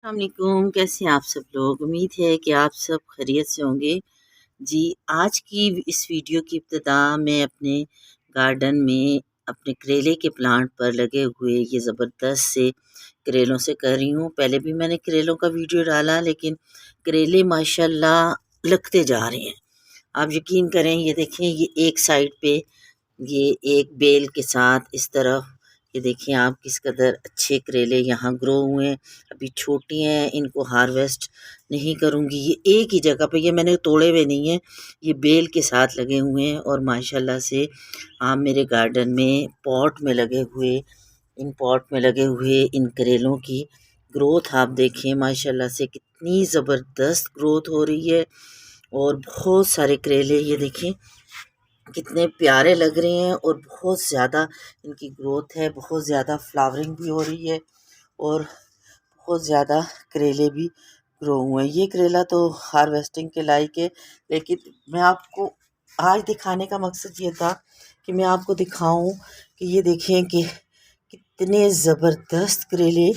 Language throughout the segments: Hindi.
अस्सलामुअलैकुम। कैसे हैं आप सब लोग? उम्मीद है कि आप सब खैरियत से होंगे। जी, आज की इस वीडियो की इब्तिदा मैं अपने गार्डन में अपने करेले के प्लांट पर लगे हुए ये ज़बरदस्त से करेलों से कर रही हूँ। पहले भी मैंने करेलों का वीडियो डाला, लेकिन करेले माशाल्लाह लगते जा रहे हैं। आप यकीन करें, ये देखें, ये एक साइड पे ये एक बेल के साथ इस तरफ, ये देखिए आप किस कदर अच्छे करेले यहाँ ग्रो हुए हैं। अभी छोटी हैं, इनको हार्वेस्ट नहीं करूँगी। ये एक ही जगह पे, ये मैंने तोड़े हुए नहीं हैं, ये बेल के साथ लगे हुए हैं। और माशाल्लाह से आप मेरे गार्डन में पॉट में लगे हुए, इन पॉट में लगे हुए इन करेलों की ग्रोथ आप देखें, माशाल्लाह से कितनी ज़बरदस्त ग्रोथ हो रही है। और बहुत सारे करेले ये देखें कितने प्यारे लग रहे हैं, और बहुत ज़्यादा इनकी ग्रोथ है, बहुत ज़्यादा फ्लावरिंग भी हो रही है, और बहुत ज़्यादा करेले भी ग्रो हुए हैं। ये करेला तो हार्वेस्टिंग के लायक है, लेकिन मैं आपको आज दिखाने का मकसद ये था कि मैं आपको दिखाऊं कि ये देखें कि कितने ज़बरदस्त करेले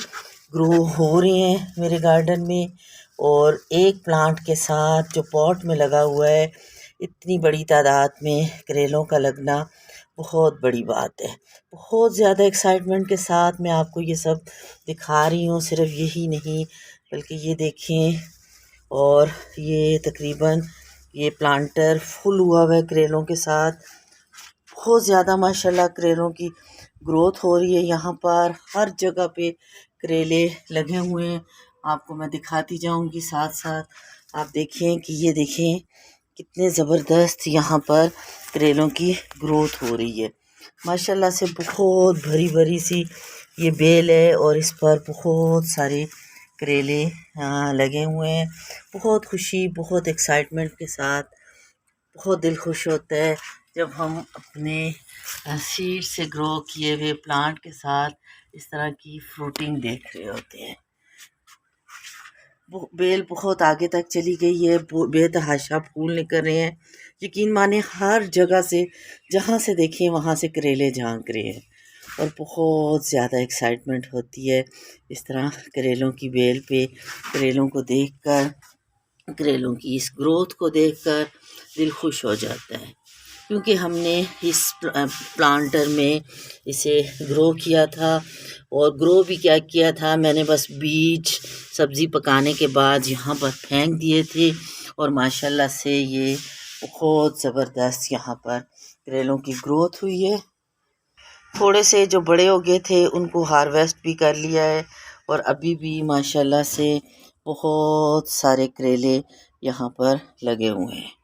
ग्रो हो रहे हैं मेरे गार्डन में। और एक प्लांट के साथ जो पॉट में लगा हुआ है, इतनी बड़ी तादाद में करेलों का लगना बहुत बड़ी बात है। बहुत ज़्यादा एक्साइटमेंट के साथ मैं आपको ये सब दिखा रही हूँ। सिर्फ यही नहीं, बल्कि ये देखें, और ये तकरीबन ये प्लांटर फुल हुआ हुआ है करेलों के साथ। बहुत ज़्यादा माशाल्लाह करेलों की ग्रोथ हो रही है। यहाँ पर हर जगह पे करेले लगे हुए हैं। आपको मैं दिखाती जाऊँगी साथ साथ। आप देखें कि ये देखें कितने ज़बरदस्त यहाँ पर करेलों की ग्रोथ हो रही है। माशाल्लाह से बहुत भरी भरी सी ये बेल है, और इस पर बहुत सारे करेले लगे हुए हैं। बहुत खुशी, बहुत एक्साइटमेंट के साथ बहुत दिल खुश होता है जब हम अपने सीड से ग्रो किए हुए प्लांट के साथ इस तरह की फ्रूटिंग देख रहे होते हैं। बेल बहुत आगे तक चली गई है, बेतहाशा फूल निकल रहे हैं। यकीन माने हर जगह से, जहाँ से देखें वहाँ से करेले झांक रहे हैं, और बहुत ज़्यादा एक्साइटमेंट होती है इस तरह करेलों की बेल पे करेलों को देखकर, करेलों की इस ग्रोथ को देखकर दिल खुश हो जाता है। क्योंकि हमने इस प्लांटर में इसे ग्रो किया था, और ग्रो भी क्या किया था, मैंने बस बीज सब्ज़ी पकाने के बाद यहाँ पर फेंक दिए थे, और माशाल्लाह से ये बहुत ज़बरदस्त यहाँ पर करेलों की ग्रोथ हुई है। थोड़े से जो बड़े हो गए थे उनको हार्वेस्ट भी कर लिया है, और अभी भी माशाल्लाह से बहुत सारे करेले यहाँ पर लगे हुए हैं।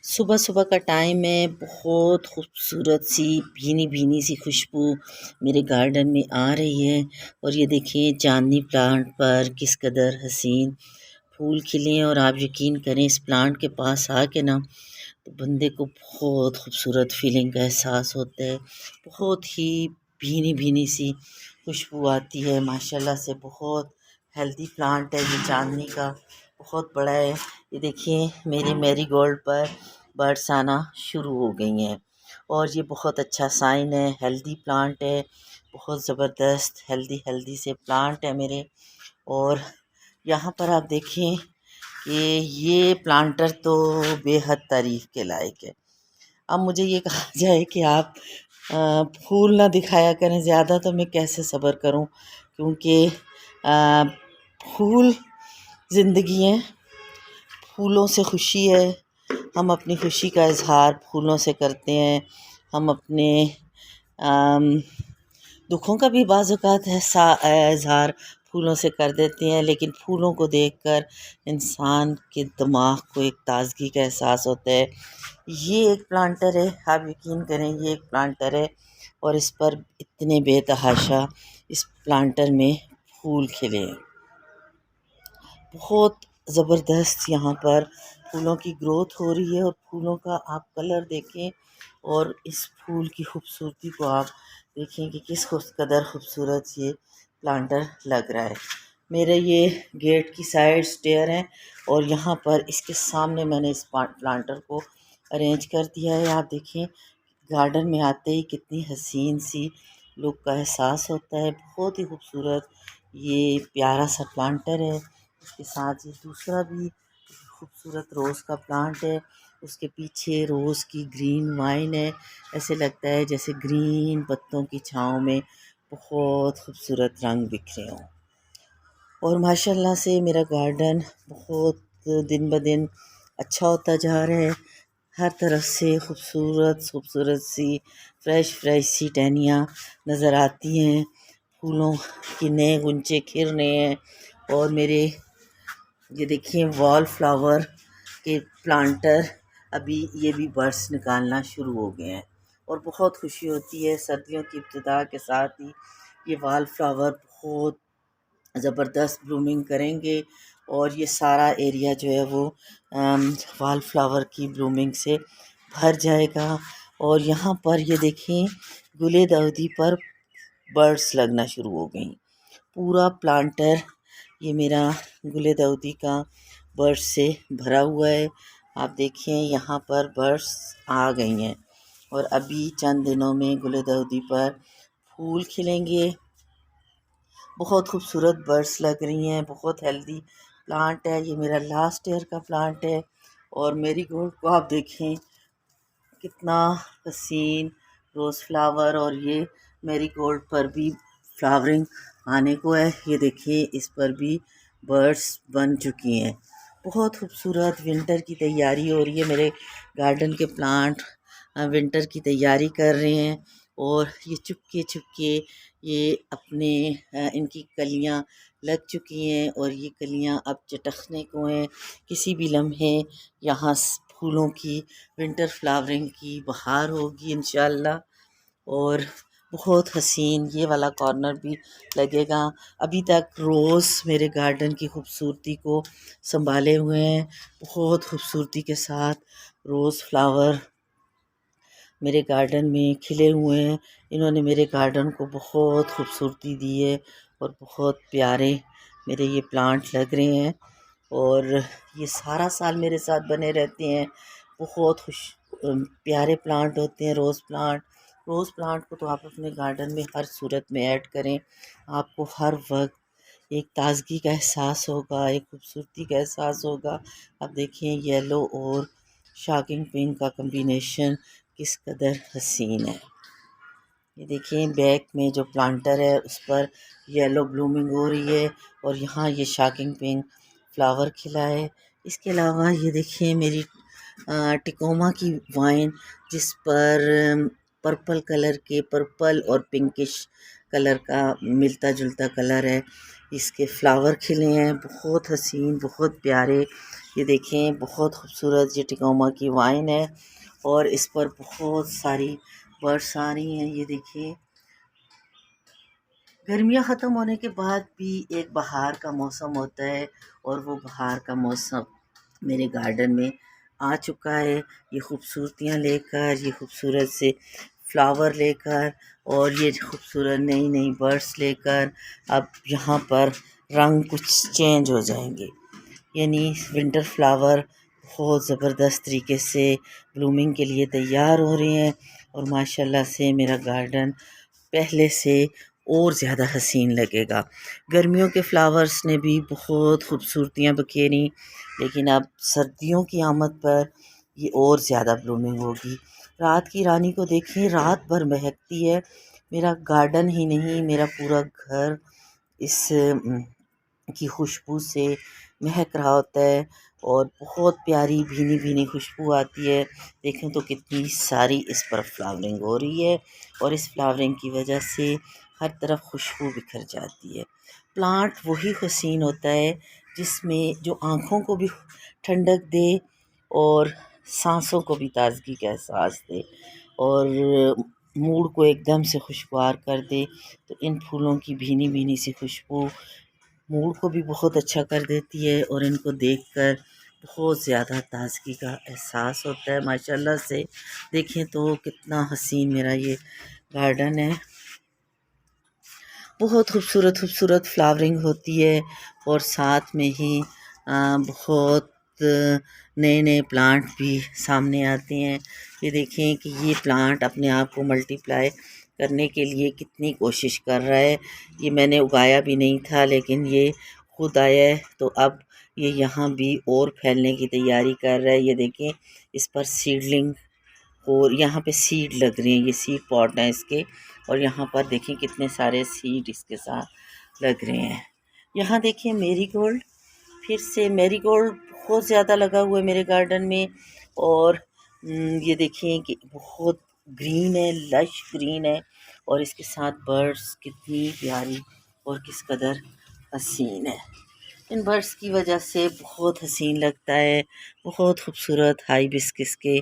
सुबह सुबह का टाइम है, बहुत खूबसूरत सी भीनी भीनी सी खुशबू मेरे गार्डन में आ रही है। और ये देखिए चांदनी प्लांट पर किस कदर हसीन फूल खिले हैं, और आप यकीन करें इस प्लांट के पास आके ना तो बंदे को बहुत खूबसूरत फीलिंग का एहसास होता है। बहुत ही भीनी भीनी सी खुशबू आती है। माशाल्लाह से बहुत हेल्दी प्लांट है ये चांदनी का, बहुत बड़ा है। ये देखिए मेरे मैरीगोल्ड पर बर्ड्स आना शुरू हो गई हैं, और ये बहुत अच्छा साइन है। हेल्दी प्लांट है, बहुत ज़बरदस्त हेल्दी हेल्दी से प्लांट है मेरे। और यहाँ पर आप देखें कि ये प्लांटर तो बेहद तारीफ़ के लायक है। अब मुझे ये कहा जाए कि आप फूल ना दिखाया करें ज़्यादा, तो मैं कैसे सब्र करूं, क्योंकि फूल ज़िंदगी है, फूलों से खुशी है। हम अपनी खुशी का इज़हार फूलों से करते हैं। हम अपने दुखों का भी बाज़ औक़ात इज़हार फूलों से कर देते हैं, लेकिन फूलों को देखकर इंसान के दिमाग को एक ताज़गी का एहसास होता है। ये एक प्लांटर है, आप यकीन करें ये एक प्लांटर है, और इस पर इतने बेतहाशा इस प्लांटर में फूल खिले हैं। बहुत ज़बरदस्त यहाँ पर फूलों की ग्रोथ हो रही है, और फूलों का आप कलर देखें, और इस फूल की खूबसूरती को आप देखें कि किस कदर खूबसूरत ये प्लांटर लग रहा है। मेरे ये गेट की साइड स्टेयर हैं, और यहाँ पर इसके सामने मैंने इस प्लांटर को अरेंज कर दिया है। आप देखें गार्डन में आते ही कितनी हसीन सी लुक का एहसास होता है। बहुत ही खूबसूरत ये प्यारा सा प्लांटर है। इसके साथ ही दूसरा भी खूबसूरत रोज़ का प्लांट है। उसके पीछे रोज़ की ग्रीन वाइन है। ऐसे लगता है जैसे ग्रीन पत्तों की छाँव में बहुत खूबसूरत रंग बिखरे हों। और माशाल्लाह से मेरा गार्डन बहुत दिन ब दिन अच्छा होता जा रहा है। हर तरफ से खूबसूरत खूबसूरत सी फ्रेश सी टहनियाँ नज़र आती हैं। फूलों के नए गुंचे खिल रहे हैं। और मेरे ये देखिए वॉल फ्लावर के प्लांटर अभी ये भी बर्ड्स निकालना शुरू हो गए हैं और बहुत खुशी होती है। सर्दियों की इब्तिदा के साथ ही ये वॉल फ्लावर बहुत ज़बरदस्त ब्लूमिंग करेंगे और ये सारा एरिया जो है वो वॉल फ्लावर की ब्लूमिंग से भर जाएगा। और यहाँ पर ये देखें गुले दाउदी पर बर्ड्स लगना शुरू हो गई। पूरा प्लांटर ये मेरा गुले दाउदी का बर्ड्स से भरा हुआ है। आप देखिए यहाँ पर बर्ड्स आ गई हैं और अभी चंद दिनों में गुले दाउदी पर फूल खिलेंगे। बहुत खूबसूरत बर्ड्स लग रही हैं। बहुत हेल्दी प्लांट है। ये मेरा लास्ट ईयर का प्लांट है। और मेरीगोल्ड को आप देखें कितना हसीन रोज़ फ्लावर, और ये मेरीगोल्ड पर भी फ्लावरिंग आने को है। ये देखिए इस पर भी बर्ड्स बन चुकी हैं। बहुत खूबसूरत विंटर की तैयारी हो रही है। मेरे गार्डन के प्लांट विंटर की तैयारी कर रहे हैं और ये चुपके चुपके ये अपने इनकी कलियां लग चुकी हैं और ये कलियां अब चटकने को हैं। किसी भी लम्हे यहाँ फूलों की विंटर फ्लावरिंग की बहार होगी इंशाल्लाह। और बहुत हसीन ये वाला कॉर्नर भी लगेगा। अभी तक रोज़ मेरे गार्डन की खूबसूरती को संभाले हुए हैं। बहुत खूबसूरती के साथ रोज़ फ्लावर मेरे गार्डन में खिले हुए हैं। इन्होंने मेरे गार्डन को बहुत खूबसूरती दी है और बहुत प्यारे मेरे ये प्लांट लग रहे हैं और ये सारा साल मेरे साथ बने रहते हैं। बहुत प्यारे प्लांट होते हैं रोज़ प्लांट। रोज़ प्लांट को तो आप अपने गार्डन में हर सूरत में ऐड करें, आपको हर वक्त एक ताज़गी का एहसास होगा, एक खूबसूरती का एहसास होगा। अब देखिए येलो और शॉकिंग पिंक का कम्बिनेशन किस कदर हसीन है। ये देखिए बैक में जो प्लांटर है उस पर येलो ब्लूमिंग हो रही है और यहाँ ये शॉकिंग पिंक फ्लावर खिला है। इसके अलावा ये देखिए मेरी टिकोमा की वाइन जिस पर पर्पल कलर के पर्पल और पिंकिश कलर का मिलता जुलता कलर है। इसके फ्लावर खिले हैं बहुत हसीन बहुत प्यारे। ये देखें बहुत खूबसूरत ये टिकोमा की वाइन है और इस पर बहुत सारी बर्ड्स आ रही हैं। ये देखिए गर्मियाँ ख़त्म होने के बाद भी एक बहार का मौसम होता है और वो बहार का मौसम मेरे गार्डन में आ चुका है। ये खूबसूरतियाँ लेकर, ये खूबसूरत से फ्लावर लेकर और ये खूबसूरत नई नई बर्ड्स लेकर अब यहाँ पर रंग कुछ चेंज हो जाएंगे। यानी विंटर फ्लावर बहुत ज़बरदस्त तरीके से ब्लूमिंग के लिए तैयार हो रहे हैं और माशाल्लाह से मेरा गार्डन पहले से और ज़्यादा हसीन लगेगा। गर्मियों के फ्लावर्स ने भी बहुत खूबसूरतियाँ बखेरी, लेकिन अब सर्दियों की आमद पर ये और ज़्यादा ब्लूमिंग होगी। रात की रानी को देखिए रात भर महकती है। मेरा गार्डन ही नहीं मेरा पूरा घर इस की खुशबू से महक रहा होता है और बहुत प्यारी भीनी भीनी खुशबू आती है। देखें तो कितनी सारी इस पर फ्लावरिंग हो रही है और इस फ्लावरिंग की वजह से हर तरफ खुशबू बिखर जाती है। प्लांट वही हसीन होता है जिसमें जो आँखों को भी ठंडक दे और सांसों को भी ताज़गी का एहसास दे और मूड को एकदम से खुशगवार कर दे। तो इन फूलों की भीनी भीनी सी खुशबू मूड को भी बहुत अच्छा कर देती है और इनको देखकर बहुत ज़्यादा ताज़गी का एहसास होता है। माशाल्लाह से देखें तो कितना हसीन मेरा ये गार्डन है। बहुत खूबसूरत खूबसूरत फ्लावरिंग होती है और साथ में ही बहुत नए नए प्लांट भी सामने आते हैं। ये देखें कि ये प्लांट अपने आप को मल्टीप्लाई करने के लिए कितनी कोशिश कर रहा है। ये मैंने उगाया भी नहीं था, लेकिन ये खुद आया है, तो अब ये यहाँ भी और फैलने की तैयारी कर रहा है। ये देखें, इस पर सीडलिंग और यहाँ पे सीड लग रही हैं, ये सीड पॉट हैं इसके, और यहाँ पर देखें कितने सारे सीड इसके साथ लग रहे हैं। यहाँ देखिए मेरीगोल्ड, फिर से मेरीगोल्ड बहुत ज़्यादा लगा हुआ है मेरे गार्डन में। और ये देखिए कि बहुत ग्रीन है, लश ग्रीन है, और इसके साथ बर्ड्स कितनी प्यारी और किस कदर हसीन है। इन बर्ड्स की वजह से बहुत हसीन लगता है, बहुत खूबसूरत हाइबिस्किस के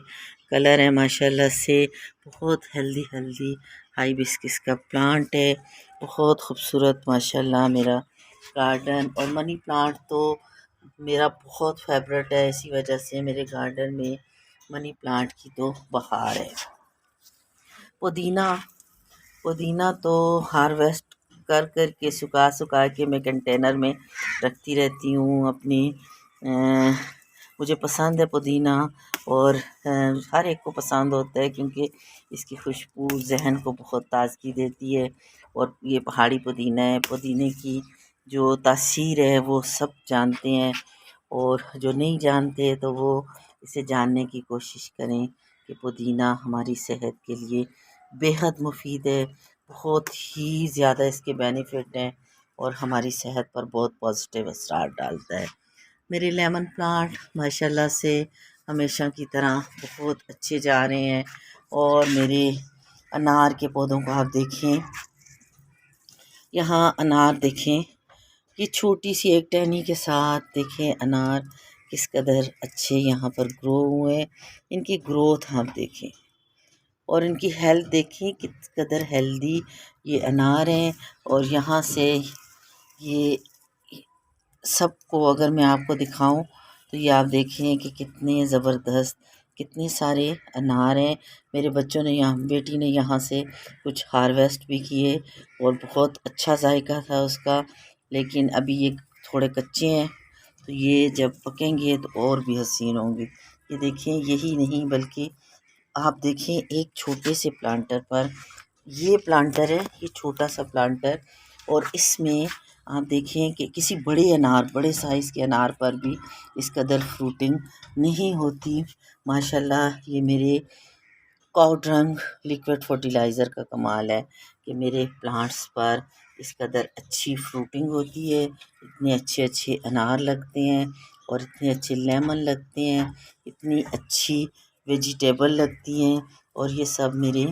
कलर है माशाल्लाह से। बहुत हेल्दी हेल्दी हाइबिस्किस का प्लांट है, बहुत खूबसूरत माशाल्लाह मेरा गार्डन। और मनी प्लांट तो मेरा बहुत फेवरेट है, इसी वजह से मेरे गार्डन में मनी प्लांट की तो बहार है। पुदीना, पुदीना तो हार्वेस्ट कर कर के सुखा सुखा के मैं कंटेनर में रखती रहती हूँ अपनी। मुझे पसंद है पुदीना, और हर एक को पसंद होता है, क्योंकि इसकी खुशबू जहन को बहुत ताज़गी देती है। और ये पहाड़ी पुदीना है, पुदीने की जो तासीर है वो सब जानते हैं, और जो नहीं जानते तो वो इसे जानने की कोशिश करें कि पुदीना हमारी सेहत के लिए बेहद मुफीद है। बहुत ही ज़्यादा इसके बेनिफिट हैं, और हमारी सेहत पर बहुत पॉजिटिव असर डालता है। मेरे लेमन प्लांट माशाल्लाह से हमेशा की तरह बहुत अच्छे जा रहे हैं। और मेरे अनार के पौधों को आप देखें, यहाँ अनार देखें, ये छोटी सी एक टहनी के साथ देखें अनार किस कदर अच्छे यहाँ पर ग्रो हुए। इनकी ग्रोथ आप देखें, और इनकी हेल्थ देखें किस कदर हेल्दी ये अनार हैं। और यहाँ से ये सबको अगर मैं आपको दिखाऊं तो ये आप देखें कि कितने ज़बरदस्त, कितने सारे अनार हैं। मेरे बच्चों ने यहाँ, बेटी ने यहाँ से कुछ हार्वेस्ट भी किए, और बहुत अच्छा जायका था उसका, लेकिन अभी ये थोड़े कच्चे हैं, तो ये जब पकेंगे तो और भी हसीन होंगे। ये देखें, यही नहीं बल्कि आप देखें एक छोटे से प्लांटर पर, ये प्लांटर है, ये छोटा सा प्लांटर, और इसमें आप देखें कि किसी बड़े अनार, बड़े साइज़ के अनार पर भी इस कदर फ्रूटिंग नहीं होती। माशाल्लाह ये मेरे काउड्रंग लिक्विड फर्टिलाइज़र का कमाल है कि मेरे प्लांट्स पर इस कदर अच्छी फ्रूटिंग होती है, इतने अच्छे अच्छे अनार लगते हैं, और इतने अच्छे लेमन लगते हैं, इतनी अच्छी वेजिटेबल लगती हैं। और ये सब मेरे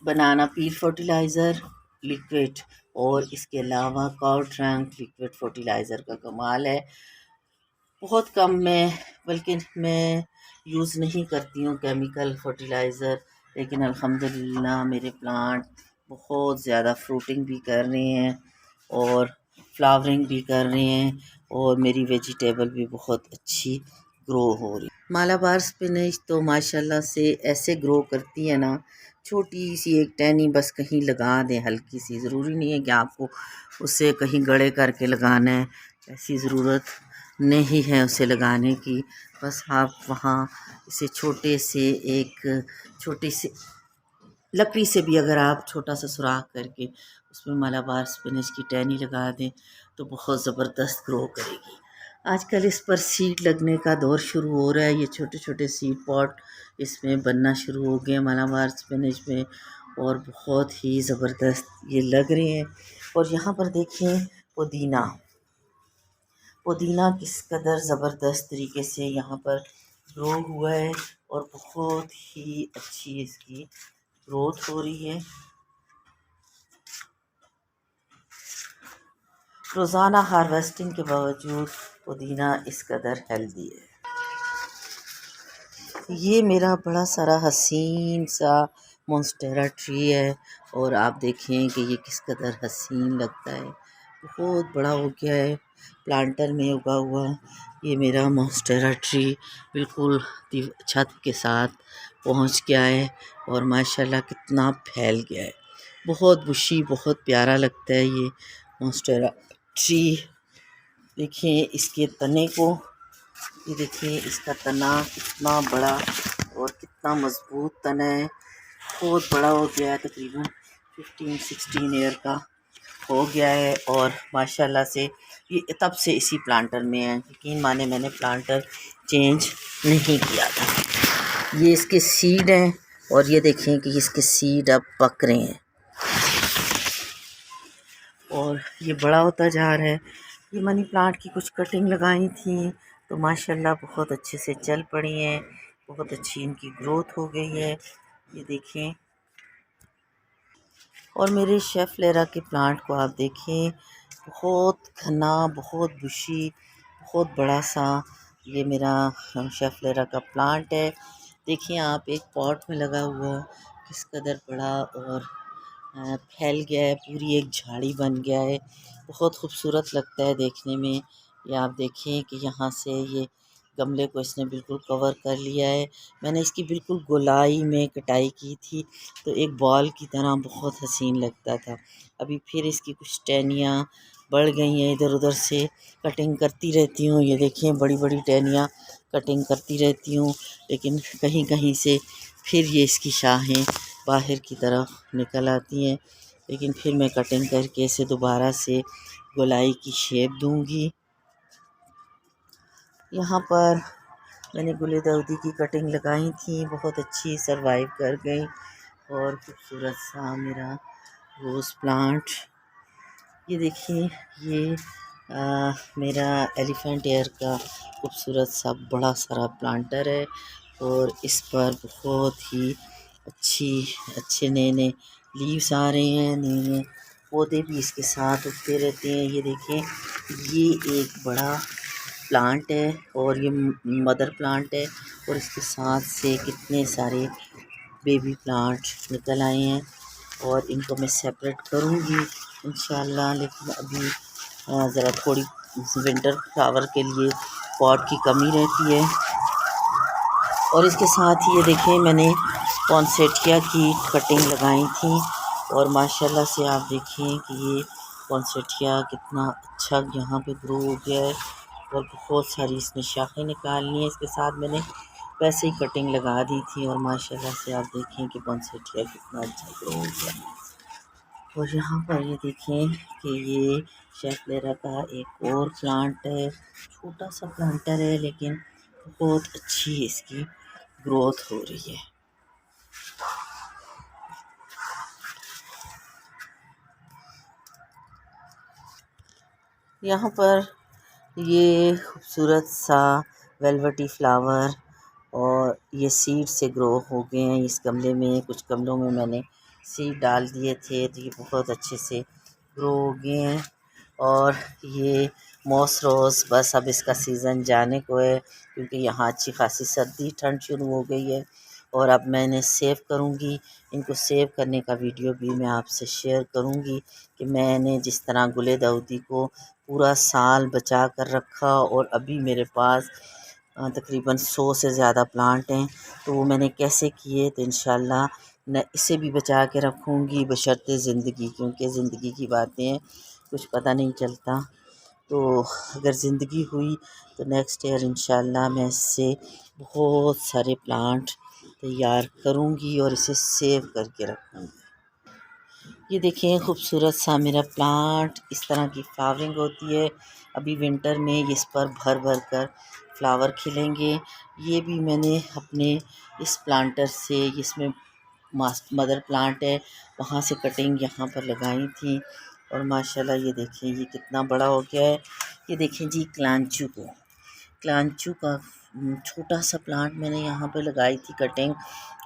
बनाना पील फर्टिलाइज़र लिक्विड, और इसके अलावा काउड्रंग लिक्विड फर्टिलाइज़र का कमाल है। बहुत कम बल्कि मैं यूज़ नहीं करती हूँ केमिकल फर्टिलाइज़र, लेकिन अल्हम्दुलिल्लाह मेरे प्लांट बहुत ज़्यादा फ्रूटिंग भी कर रहे हैं, और फ्लावरिंग भी कर रहे हैं, और मेरी वेजिटेबल भी बहुत अच्छी ग्रो हो रही। मालाबार स्पिनच तो माशाल्लाह से ऐसे ग्रो करती है ना, छोटी सी एक टहनी बस कहीं लगा दें हल्की सी, ज़रूरी नहीं है कि आपको उसे कहीं गड़े करके लगाना है, ऐसी ज़रूरत नहीं है उसे लगाने की। बस आप वहाँ इसे छोटे से एक छोटी सी लकड़ी से भी अगर आप छोटा सा सुराख करके उसमें मालाबार स्पिनच की टहनी लगा दें तो बहुत ज़बरदस्त ग्रो करेगी। आजकल इस पर सीड लगने का दौर शुरू हो रहा है, ये छोटे छोटे सीड पॉट इसमें बनना शुरू हो गए मालाबार स्पिनच में, और बहुत ही ज़बरदस्त ये लग रहे हैं। और यहाँ पर देखें पुदीना, पुदीना किस कदर ज़बरदस्त तरीके से यहाँ पर ग्रो हुआ है, और बहुत ही अच्छी इसकी ग्रोथ हो रही है। रोज़ाना हार्वेस्टिंग के बावजूद पुदीना इस कदर हेल्दी है। ये मेरा बड़ा सारा हसीन सा मोन्स्टेरा ट्री है, और आप देखें कि ये किस कदर हसीन लगता है, बहुत बड़ा हो गया है, प्लांटर में उगा हुआ। ये मेरा मोन्स्टेरा ट्री बिल्कुल छत के साथ पहुंच गया है, और माशाल्लाह कितना फैल गया है, बहुत बुशी, बहुत प्यारा लगता है ये मोन्स्टेरा ट्री। देखिए इसके तने को, ये देखिए इसका तना कितना बड़ा और कितना मज़बूत तना है। बहुत बड़ा हो गया है, तकरीबन 15-16 ईयर का हो गया है। और माशाल्लाह से ये तब से इसी प्लांटर में है। यकीन माने मैंने प्लांटर चेंज नहीं किया था। ये इसके सीड हैं और ये देखें कि इसके सीड अब पक रहे हैं और ये बड़ा होता जा रहा है। ये मनी प्लांट की कुछ कटिंग लगाई थी तो माशाल्लाह बहुत अच्छे से चल पड़ी हैं, बहुत अच्छी इनकी ग्रोथ हो गई है, ये देखें। और मेरे शेफ़ लेरा के प्लांट को आप देखें, बहुत घना, बहुत बुशी, बहुत बड़ा सा ये मेरा शेफ़ लेरा का प्लांट है। देखिए आप, एक पॉट में लगा हुआ किस कदर बड़ा और फैल गया है, पूरी एक झाड़ी बन गया है। बहुत खूबसूरत लगता है देखने में। ये आप देखें कि यहाँ से ये गमले को इसने बिल्कुल कवर कर लिया है। मैंने इसकी बिल्कुल गोलाई में कटाई की थी तो एक बॉल की तरह बहुत हसीन लगता था। अभी फिर इसकी कुछ टहनियाँ बढ़ गई हैं, इधर उधर से कटिंग करती रहती हूँ। ये देखें, बड़ी बड़ी टहनियाँ कटिंग करती रहती हूँ, लेकिन कहीं कहीं से फिर ये इसकी शाखें बाहर की तरफ निकल आती हैं। लेकिन फिर मैं कटिंग करके इसे दोबारा से गोलाई की शेप दूंगी। यहाँ पर मैंने गुलदाउदी की कटिंग लगाई थी, बहुत अच्छी सरवाइव कर गई। और खूबसूरत सा मेरा रोज़ प्लांट, ये देखिए, ये मेरा एलिफेंट एयर का खूबसूरत सा बड़ा सारा प्लांटर है और इस पर बहुत ही अच्छे नए नए लीव्स आ रहे हैं, नए नए पौधे भी इसके साथ उगते रहते हैं। ये देखें, ये एक बड़ा प्लांट है और ये मदर प्लांट है और इसके साथ से कितने सारे बेबी प्लांट निकल आए हैं और इनको मैं सेपरेट करूँगी इंशाल्लाह। लेकिन अभी ज़रा थोड़ी विंटर फ्लावर के लिए पॉट की कमी रहती है। और इसके साथ ही ये देखें, मैंने पॉन्सेटिया की कटिंग लगाई थी और माशाल्लाह से आप देखें कि ये पॉन्सेटिया कितना अच्छा यहाँ पे ग्रो हो गया है और बहुत सारी इसमें शाखें निकालनी है। इसके साथ मैंने वैसे ही कटिंग लगा दी थी और माशाल्लाह से आप देखें कि पॉन्सेटिया कितना अच्छा ग्रो हो गया है। और यहाँ पर ये देखें कि ये शेफ़ लेरा का एक और प्लांट है, छोटा सा प्लांटर है लेकिन बहुत अच्छी इसकी ग्रोथ हो रही है। यहाँ पर ये खूबसूरत सा वेलवेटी फ्लावर और ये सीड से ग्रो हो गए हैं इस गमले में। कुछ गमलों में मैंने सीड डाल दिए थे तो ये बहुत अच्छे से ग्रो हो गए हैं। और ये मॉस रोज़, बस अब इसका सीज़न जाने को है क्योंकि यहाँ अच्छी खासी सर्दी ठंड शुरू हो गई है और अब मैं इन्हें सेव करूँगी। इनको सेव करने का वीडियो भी मैं आपसे शेयर करूँगी कि मैंने जिस तरह गुलदाउदी को पूरा साल बचा कर रखा और अभी मेरे पास तकरीबन 100 से ज़्यादा प्लांट हैं तो वो मैंने कैसे किए। तो इंशाल्लाह मैं इसे भी बचा के रखूँगी बशर्ते ज़िंदगी, क्योंकि ज़िंदगी की बातें कुछ पता नहीं चलता। तो अगर ज़िंदगी हुई तो नेक्स्ट ईयर इंशाल्लाह मैं इससे बहुत सारे प्लांट तैयार करूँगी और इसे सेव करके रखूँगी। ये देखें, खूबसूरत सा मेरा प्लांट, इस तरह की फ्लावरिंग होती है। अभी विंटर में इस पर भर भर कर फ्लावर खिलेंगे। ये भी मैंने अपने इस प्लांटर से, इसमें मदर प्लांट है, वहाँ से कटिंग यहाँ पर लगाई थी और माशाल्लाह ये देखें ये कितना बड़ा हो गया है। ये देखें जी, क्लांचू का छोटा सा प्लांट मैंने यहाँ पे लगाई थी कटिंग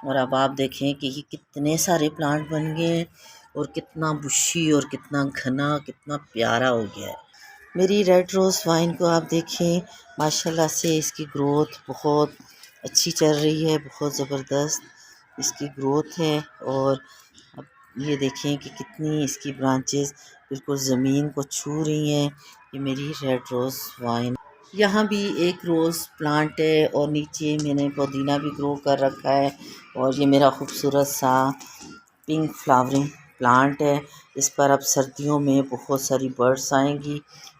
और अब आप देखें कि ये कितने सारे प्लांट बन गए हैं और कितना बुशी और कितना घना, कितना प्यारा हो गया है। मेरी रेड रोज़ वाइन को आप देखें, माशाल्लाह से इसकी ग्रोथ बहुत अच्छी चल रही है, बहुत ज़बरदस्त इसकी ग्रोथ है। और अब ये देखें कि कितनी इसकी ब्रांचेस बिल्कुल ज़मीन को छू रही हैं। ये मेरी रेड रोज़ वाइन। यहाँ भी एक रोज़ प्लांट है और नीचे मैंने पुदीना भी ग्रो कर रखा है और ये मेरा खूबसूरत सा पिंक फ्लावरिंग प्लांट है। इस पर अब सर्दियों में बहुत सारी बर्ड्स आएंगी।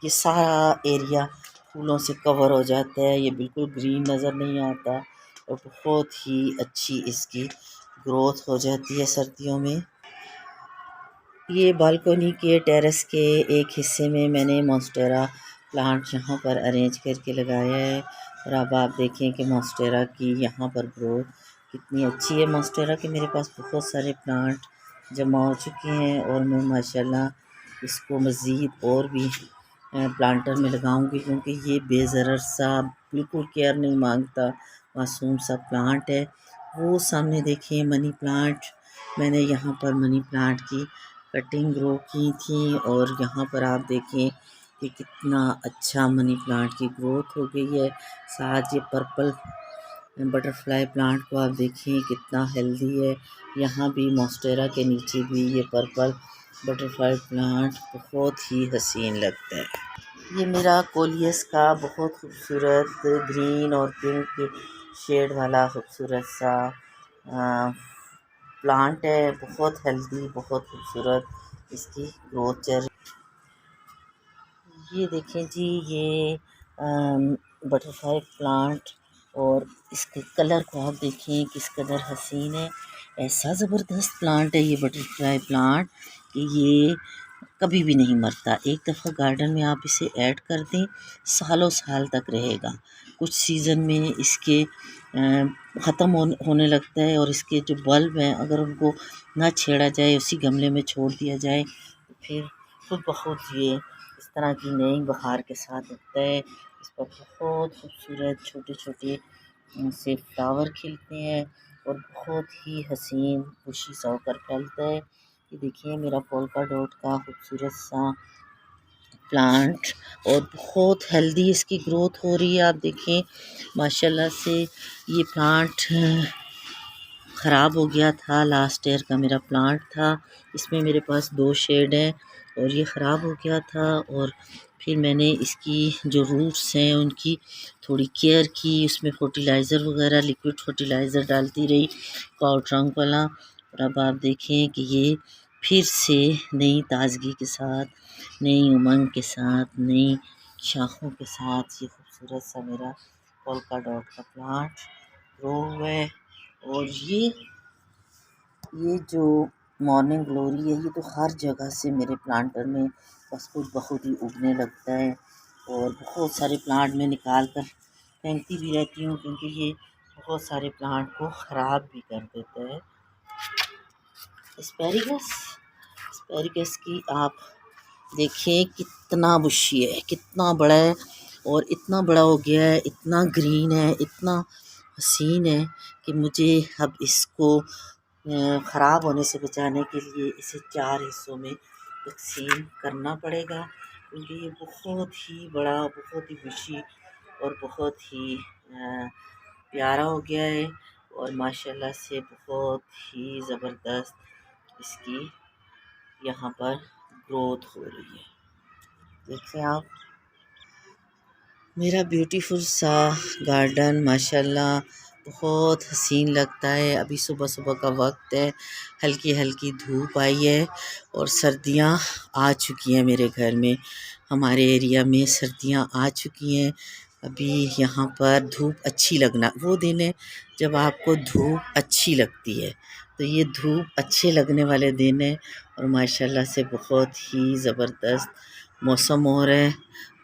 ये सारा एरिया फूलों से कवर हो जाता है, ये बिल्कुल ग्रीन नज़र नहीं आता और बहुत ही अच्छी इसकी ग्रोथ हो जाती है सर्दियों में। ये बालकनी के टेरेस के एक हिस्से में मैंने मॉन्स्टेरा प्लांट यहाँ पर अरेंज करके लगाया है और अब आप देखें कि मॉन्स्टेरा की यहाँ पर ग्रोथ कितनी अच्छी है। मॉन्स्टेरा के मेरे पास बहुत सारे प्लांट जमा हो चुके हैं और मैं माशाल्लाह इसको मज़ीद और भी प्लांटर में लगाऊंगी, क्योंकि ये बेज़रर सा बिल्कुल केयर नहीं मांगता, मासूम सा प्लांट है। वो सामने देखिए मनी प्लांट, मैंने यहाँ पर मनी प्लांट की कटिंग ग्रो की थी और यहाँ पर आप देखें कि कितना अच्छा मनी प्लांट की ग्रोथ हो गई है। साथ ये पर्पल बटरफ्लाई प्लांट को आप देखिए कितना हेल्दी है। यहाँ भी मॉन्स्टेरा के नीचे भी ये पर्पल बटरफ्लाई प्लांट बहुत ही हसीन लगता है। ये मेरा कोलियस का बहुत खूबसूरत ग्रीन और पिंक शेड वाला खूबसूरत सा प्लांट है, बहुत हेल्दी, बहुत खूबसूरत इसकी ग्रोथ चल। ये देखें जी, ये बटरफ्लाई प्लांट और इसके कलर को आप देखें किस कदर हसीन है। ऐसा ज़बरदस्त प्लांट है ये बटरफ्लाई प्लांट कि ये कभी भी नहीं मरता। एक दफ़ा गार्डन में आप इसे ऐड कर दें, सालों साल तक रहेगा। कुछ सीज़न में इसके ख़त्म होने लगता है और इसके जो बल्ब हैं अगर उनको ना छेड़ा जाए, उसी गमले में छोड़ दिया जाए, तो फिर खुद ब खुद ये इस तरह की नई बहार के साथ उगता है। इस पर बहुत खूबसूरत छोटे छोटे से फ्लावर खिलते हैं और बहुत ही हसीन खुशी सा होकर फैलता है। ये देखिए मेरा पोल्का डॉट का खूबसूरत सा प्लांट और बहुत हेल्दी इसकी ग्रोथ हो रही है। आप देखें माशाल्लाह से ये प्लांट ख़राब हो गया था, लास्ट ईयर का मेरा प्लांट था। इसमें मेरे पास 2 शेड हैं और ये ख़राब हो गया था और फिर मैंने इसकी जो रूट्स हैं उनकी थोड़ी केयर की, उसमें फर्टिलाइज़र वगैरह लिक्विड फर्टिलाइज़र डालती रही, काऊ ट्रंक वाला। और अब आप देखें कि ये फिर से नई ताज़गी के साथ, नई उमंग के साथ, नई शाखों के साथ ये खूबसूरत सा मेरा पोल्का डॉट का प्लांट ग्रो हुआ है। और ये जो मॉर्निंग ग्लोरी है, ये तो हर जगह से मेरे प्लांटर में बस खुद ब खुद ही उगने लगता है और बहुत सारे प्लांट मैं निकाल कर फेंकती भी रहती हूँ, क्योंकि ये बहुत सारे प्लांट को ख़राब भी कर देता है। एस्पेरिगस, एस्पेरिगस की आप देखिए कितना बुशी है, कितना बड़ा है और इतना बड़ा हो गया है, इतना ग्रीन है, इतना हसीन है कि मुझे अब इसको ख़राब होने से बचाने के लिए इसे 4 हिस्सों में तकसीम करना पड़ेगा, क्योंकि ये बहुत ही बड़ा, बहुत ही बुशी और बहुत ही प्यारा हो गया है और माशाल्लाह से बहुत ही ज़बरदस्त इसकी यहाँ पर ग्रोथ हो रही है। देखिए आप मेरा ब्यूटीफुल सा गार्डन माशाल्लाह बहुत हसीन लगता है। अभी सुबह सुबह का वक्त है, हल्की हल्की धूप आई है और सर्दियां आ चुकी हैं मेरे घर में, हमारे एरिया में सर्दियां आ चुकी हैं। अभी यहाँ पर धूप अच्छी लगना वो दिन है जब आपको धूप अच्छी लगती है, तो ये धूप अच्छे लगने वाले दिन है और माशाल्लाह से बहुत ही ज़बरदस्त मौसम हो रहा है।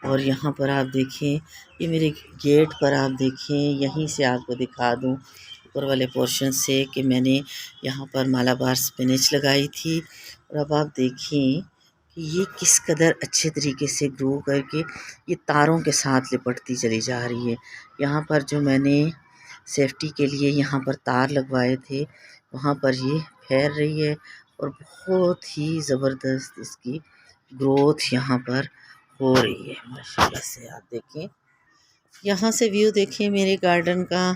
और यहाँ पर आप देखें, ये मेरे गेट पर आप देखें, यहीं से आपको दिखा दूँ ऊपर वाले पोर्शन से कि मैंने यहाँ पर मालाबार स्पिनच लगाई थी और अब आप देखें कि ये किस कदर अच्छे तरीके से ग्रो करके ये तारों के साथ लिपटती चली जा रही है। यहाँ पर जो मैंने सेफ्टी के लिए यहाँ पर तार लगवाए थे, वहाँ पर ये फैल रही है और बहुत ही ज़बरदस्त इसकी ग्रोथ यहाँ पर हो रही है माशाल्लाह से। आप देखें, यहाँ से व्यू देखें मेरे गार्डन का,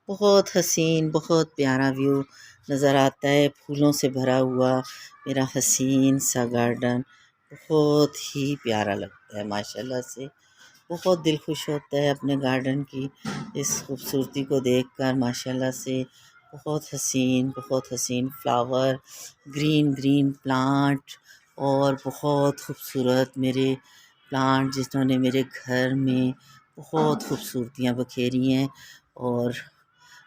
बहुत हसीन, बहुत प्यारा व्यू नज़र आता है, फूलों से भरा हुआ मेरा हसीन सा गार्डन बहुत ही प्यारा लगता है माशाल्लाह से। बहुत दिल खुश होता है अपने गार्डन की इस खूबसूरती को देखकर माशाल्लाह से। बहुत हसीन फ्लावर, ग्रीन ग्रीन प्लांट और बहुत खूबसूरत मेरे प्लांट जिन्होंने मेरे घर में बहुत खूबसूरतियाँ बखेरी हैं और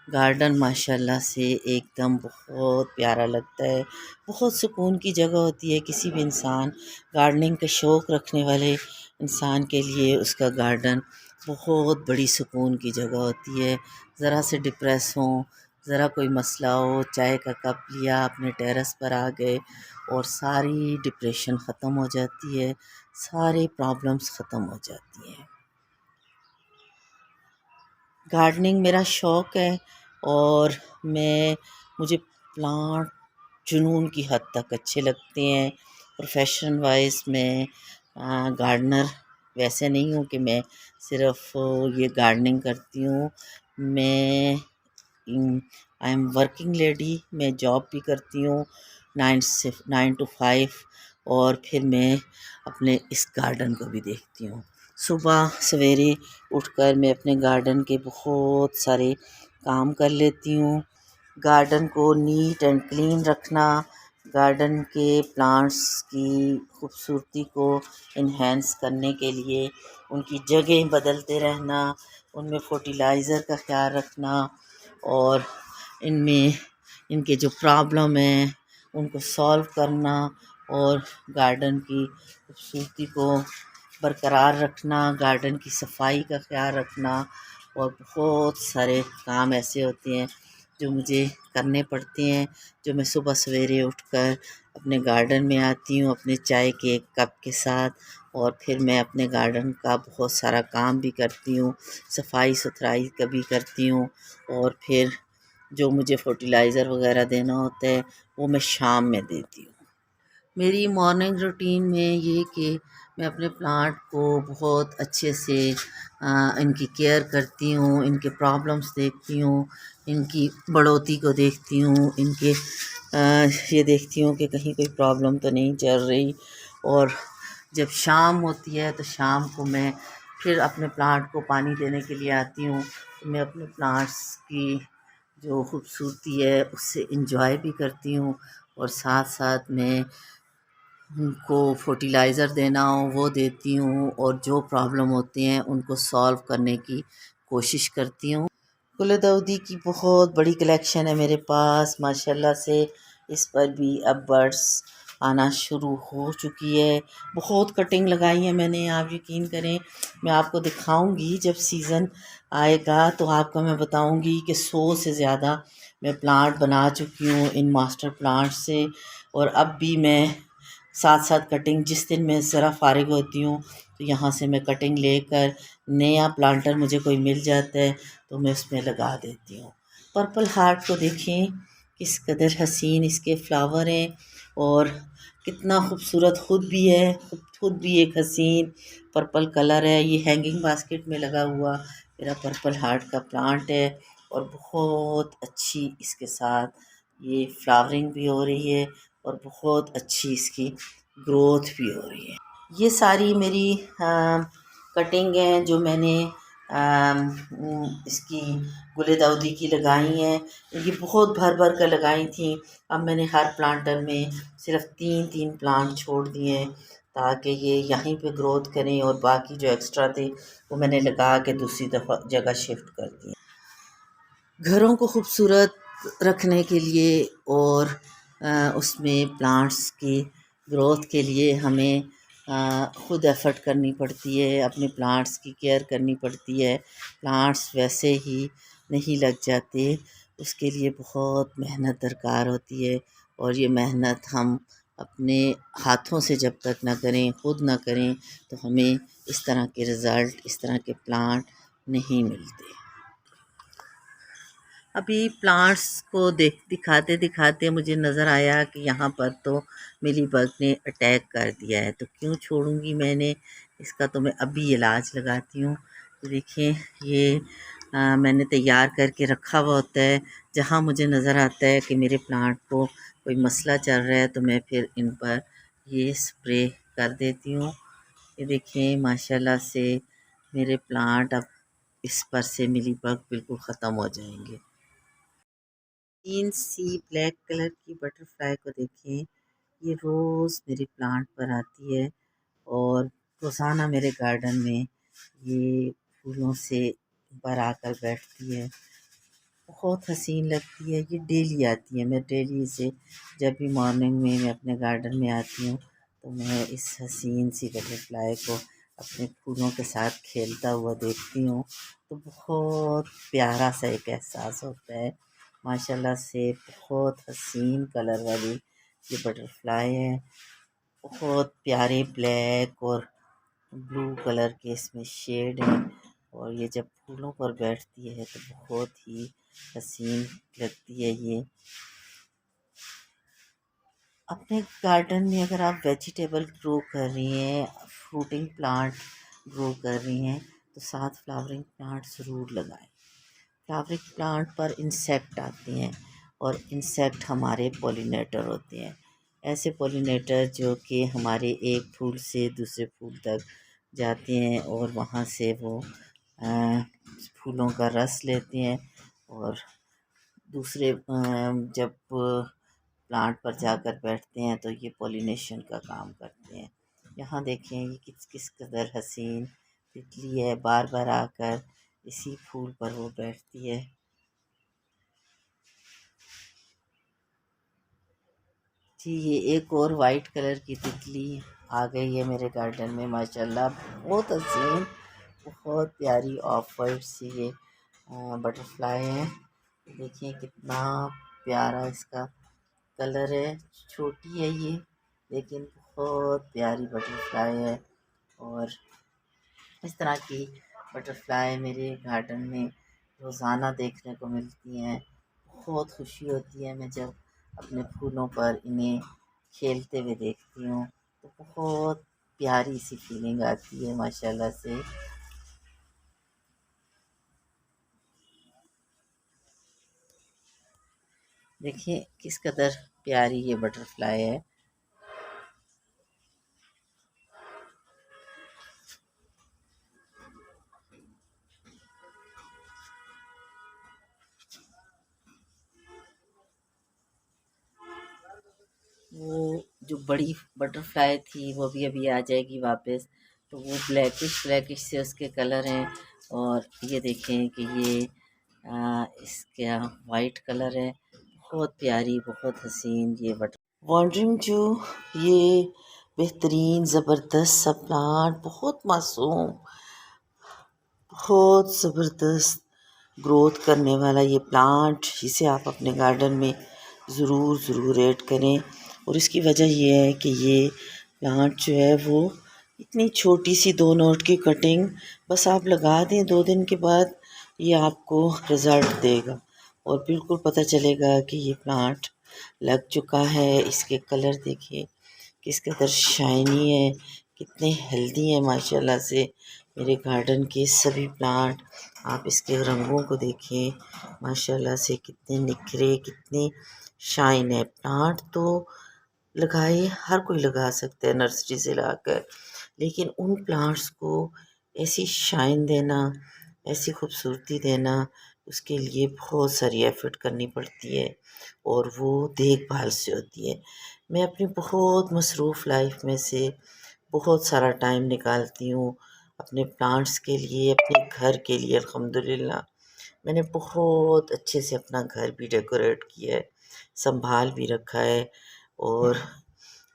गार्डन माशाल्लाह से एकदम बहुत प्यारा लगता है। बहुत सुकून की जगह होती है। किसी भी इंसान गार्डनिंग का शौक़ रखने वाले इंसान के लिए उसका गार्डन बहुत बड़ी सुकून की जगह होती है। ज़रा से डिप्रेस हों, ज़रा कोई मसला हो, चाय का कप लिया, अपने टेरेस पर आ गए और सारी डिप्रेशन ख़त्म हो जाती है, सारे प्रॉब्लम्स ख़त्म हो जाती हैं। गार्डनिंग मेरा शौक़ है और मुझे प्लांट जुनून की हद तक अच्छे लगते हैं। प्रोफेशन वाइज मैं गार्डनर वैसे नहीं हूँ कि मैं सिर्फ़ ये गार्डनिंग करती हूँ। मैं आई एम वर्किंग लेडी, मैं जॉब भी करती हूँ 9 to 5 और फिर मैं अपने इस गार्डन को भी देखती हूँ। सुबह सवेरे उठकर मैं अपने गार्डन के बहुत सारे काम कर लेती हूँ। गार्डन को नीट एंड क्लीन रखना, गार्डन के प्लांट्स की खूबसूरती को इन्हेंस करने के लिए उनकी जगह बदलते रहना, उनमें फर्टिलाइज़र का ख्याल रखना और इनमें इनके जो प्रॉब्लम है उनको सॉल्व करना और गार्डन की खूबसूरती को बरकरार रखना, गार्डन की सफाई का ख्याल रखना और बहुत सारे काम ऐसे होते हैं जो मुझे करने पड़ते हैं, जो मैं सुबह सवेरे उठकर अपने गार्डन में आती हूँ अपने चाय के एक कप के साथ और फिर मैं अपने गार्डन का बहुत सारा काम भी करती हूँ, सफाई सुथराई कभी करती हूँ और फिर जो मुझे फर्टिलाइज़र वगैरह देना होता है वो मैं शाम में देती हूँ। मेरी मॉर्निंग रूटीन में ये कि मैं अपने प्लांट को बहुत अच्छे से इनकी केयर करती हूँ, इनके प्रॉब्लम्स देखती हूँ, इनकी बढ़ोतरी को देखती हूँ, ये देखती हूँ कि कहीं कोई प्रॉब्लम तो नहीं चल रही और जब शाम होती है तो शाम को मैं फिर अपने प्लांट को पानी देने के लिए आती हूँ। तो मैं अपने प्लांट्स की जो खूबसूरती है उससे इंजॉय भी करती हूँ और साथ साथ मैं उनको फर्टिलाइज़र देना हो वो देती हूँ और जो प्रॉब्लम होती हैं उनको सॉल्व करने की कोशिश करती हूँ। गुलदाउदी की बहुत बड़ी कलेक्शन है मेरे पास माशाल्लाह से। इस पर भी अब बर्ड्स आना शुरू हो चुकी है। बहुत कटिंग लगाई है मैंने, आप यकीन करें। मैं आपको दिखाऊंगी जब सीज़न आएगा तो आपको मैं बताऊंगी कि 100 से ज़्यादा मैं प्लांट बना चुकी हूँ इन मास्टर प्लांट से और अब भी मैं साथ साथ कटिंग जिस दिन मैं ज़रा फ़ारिग होती हूँ तो यहाँ से मैं कटिंग लेकर नया प्लांटर मुझे कोई मिल जाता है तो मैं उसमें लगा देती हूँ। पर्पल हार्ट को देखें किस कदर हसीन इसके फ्लावर हैं और कितना खूबसूरत ख़ुद भी है, खुद भी एक हसीन पर्पल कलर है। ये हैंगिंग बास्केट में लगा हुआ मेरा पर्पल हार्ट का प्लांट है और बहुत अच्छी इसके साथ ये फ्लावरिंग भी हो रही है और बहुत अच्छी इसकी ग्रोथ भी हो रही है। ये सारी मेरी कटिंग हैं जो मैंने इसकी गुलदाउदी की लगाई हैं। ये बहुत भर भर कर लगाई थी। अब मैंने हर प्लांटर में सिर्फ 3-3 प्लांट छोड़ दिए हैं ताकि ये यहीं पे ग्रोथ करें और बाकी जो एक्स्ट्रा थे वो मैंने लगा के दूसरी दफ़ा जगह शिफ्ट कर दिए। घरों को खूबसूरत रखने के लिए और उसमें प्लांट्स की ग्रोथ के लिए हमें ख़ुद एफ़र्ट करनी पड़ती है, अपने प्लांट्स की केयर करनी पड़ती है। प्लांट्स वैसे ही नहीं लग जाते, उसके लिए बहुत मेहनत दरकार होती है और ये मेहनत हम अपने हाथों से जब तक ना करें, ख़ुद ना करें तो हमें इस तरह के रिज़ल्ट, इस तरह के प्लांट नहीं मिलते। अभी प्लांट्स को दिखाते दिखाते मुझे नज़र आया कि यहाँ पर तो मिलीबग ने अटैक कर दिया है, तो क्यों छोड़ूंगी मैंने इसका। तो मैं अभी इलाज लगाती हूँ। तो देखिए ये मैंने तैयार करके रखा हुआ होता है। जहाँ मुझे नज़र आता है कि मेरे प्लांट को कोई मसला चल रहा है तो मैं फिर इन पर ये स्प्रे कर देती हूँ। ये देखिए माशाल्लाह से मेरे प्लांट अब इस पर से मिलीबग बिल्कुल ख़त्म हो जाएंगे। ग्रीन सी ब्लैक कलर की बटरफ्लाई को देखें, ये रोज़ मेरे प्लांट पर आती है और रोज़ाना मेरे गार्डन में ये फूलों से ऊपर आकर बैठती है। बहुत हसीन लगती है। ये डेली आती है, मैं डेली इसे जब भी मॉर्निंग में मैं अपने गार्डन में आती हूँ तो मैं इस हसीन सी बटरफ्लाई को अपने फूलों के साथ खेलता हुआ देखती हूँ तो बहुत प्यारा सा एक एहसास होता है। माशाल्लाह से बहुत हसीन कलर वाली ये बटरफ्लाई है। बहुत प्यारे ब्लैक और ब्लू कलर के इसमें शेड हैं और ये जब फूलों पर बैठती है तो बहुत ही हसीन लगती है ये। अपने गार्डन में अगर आप वेजिटेबल ग्रो कर रही हैं, फ्रूटिंग प्लांट ग्रो कर रही हैं तो साथ फ्लावरिंग प्लांट ज़रूर लगाएं। फ्लावरिंग प्लांट पर इंसेक्ट आते हैं और इंसेक्ट हमारे पॉलिनेटर होते हैं। ऐसे पॉलिनेटर जो कि हमारे एक फूल से दूसरे फूल तक जाते हैं और वहाँ से वो फूलों का रस लेते हैं और दूसरे जब प्लांट पर जाकर बैठते हैं तो ये पॉलिनेशन का काम करते हैं। यहाँ देखें ये किस किस कदर हसीन तितली है, बार बार आकर इसी फूल पर वो बैठती है। जी ये एक और वाइट कलर की तितली आ गई है मेरे गार्डन में माशाल्लाह, बहुत हसीन, बहुत प्यारी ऑफ वाइट सी ये बटरफ्लाई है। देखिए कितना प्यारा इसका कलर है। छोटी है ये लेकिन बहुत प्यारी बटरफ्लाई है और इस तरह की बटरफ्लाई मेरे गार्डन में रोज़ाना देखने को मिलती हैं। बहुत खुशी होती है मैं जब अपने फूलों पर इन्हें खेलते हुए देखती हूँ तो बहुत प्यारी सी फीलिंग आती है माशाल्लाह से। देखिए किस कदर प्यारी ये बटरफ्लाई है। वो जो बड़ी बटरफ्लाई थी वो भी अभी आ जाएगी वापस, तो वो ब्लैकिश ब्लैकिश से उसके कलर हैं और ये देखें कि ये इसका वाइट कलर है। बहुत प्यारी बहुत हसीन ये बटर वॉन्ड्रिंग जो ये बेहतरीन ज़बरदस्त सा प्लांट, बहुत मासूम, बहुत ज़बरदस्त ग्रोथ करने वाला ये प्लांट, इसे आप अपने गार्डन में ज़रूर ऐड करें। और इसकी वजह ये है कि ये प्लांट जो है वो इतनी छोटी सी 2 नोट की कटिंग बस आप लगा दें, 2 दिन के बाद ये आपको रिज़ल्ट देगा और बिल्कुल पता चलेगा कि ये प्लांट लग चुका है। इसके कलर देखिए किस कदर शाइनी है, कितने हेल्दी हैं माशाल्लाह से मेरे गार्डन के सभी प्लांट। आप इसके रंगों को देखिए माशाल्लाह से कितने निखरे, कितने शाइन है। प्लांट तो लगाए हर कोई लगा सकता है नर्सरी से लाकर, लेकिन उन प्लांट्स को ऐसी शाइन देना, ऐसी खूबसूरती देना, उसके लिए बहुत सारी एफ़र्ट करनी पड़ती है और वो देखभाल से होती है। मैं अपनी बहुत मसरूफ़ लाइफ में से बहुत सारा टाइम निकालती हूँ अपने प्लांट्स के लिए, अपने घर के लिए। अल्हम्दुलिल्लाह मैंने बहुत अच्छे से अपना घर भी डेकोरेट किया है, संभाल भी रखा है और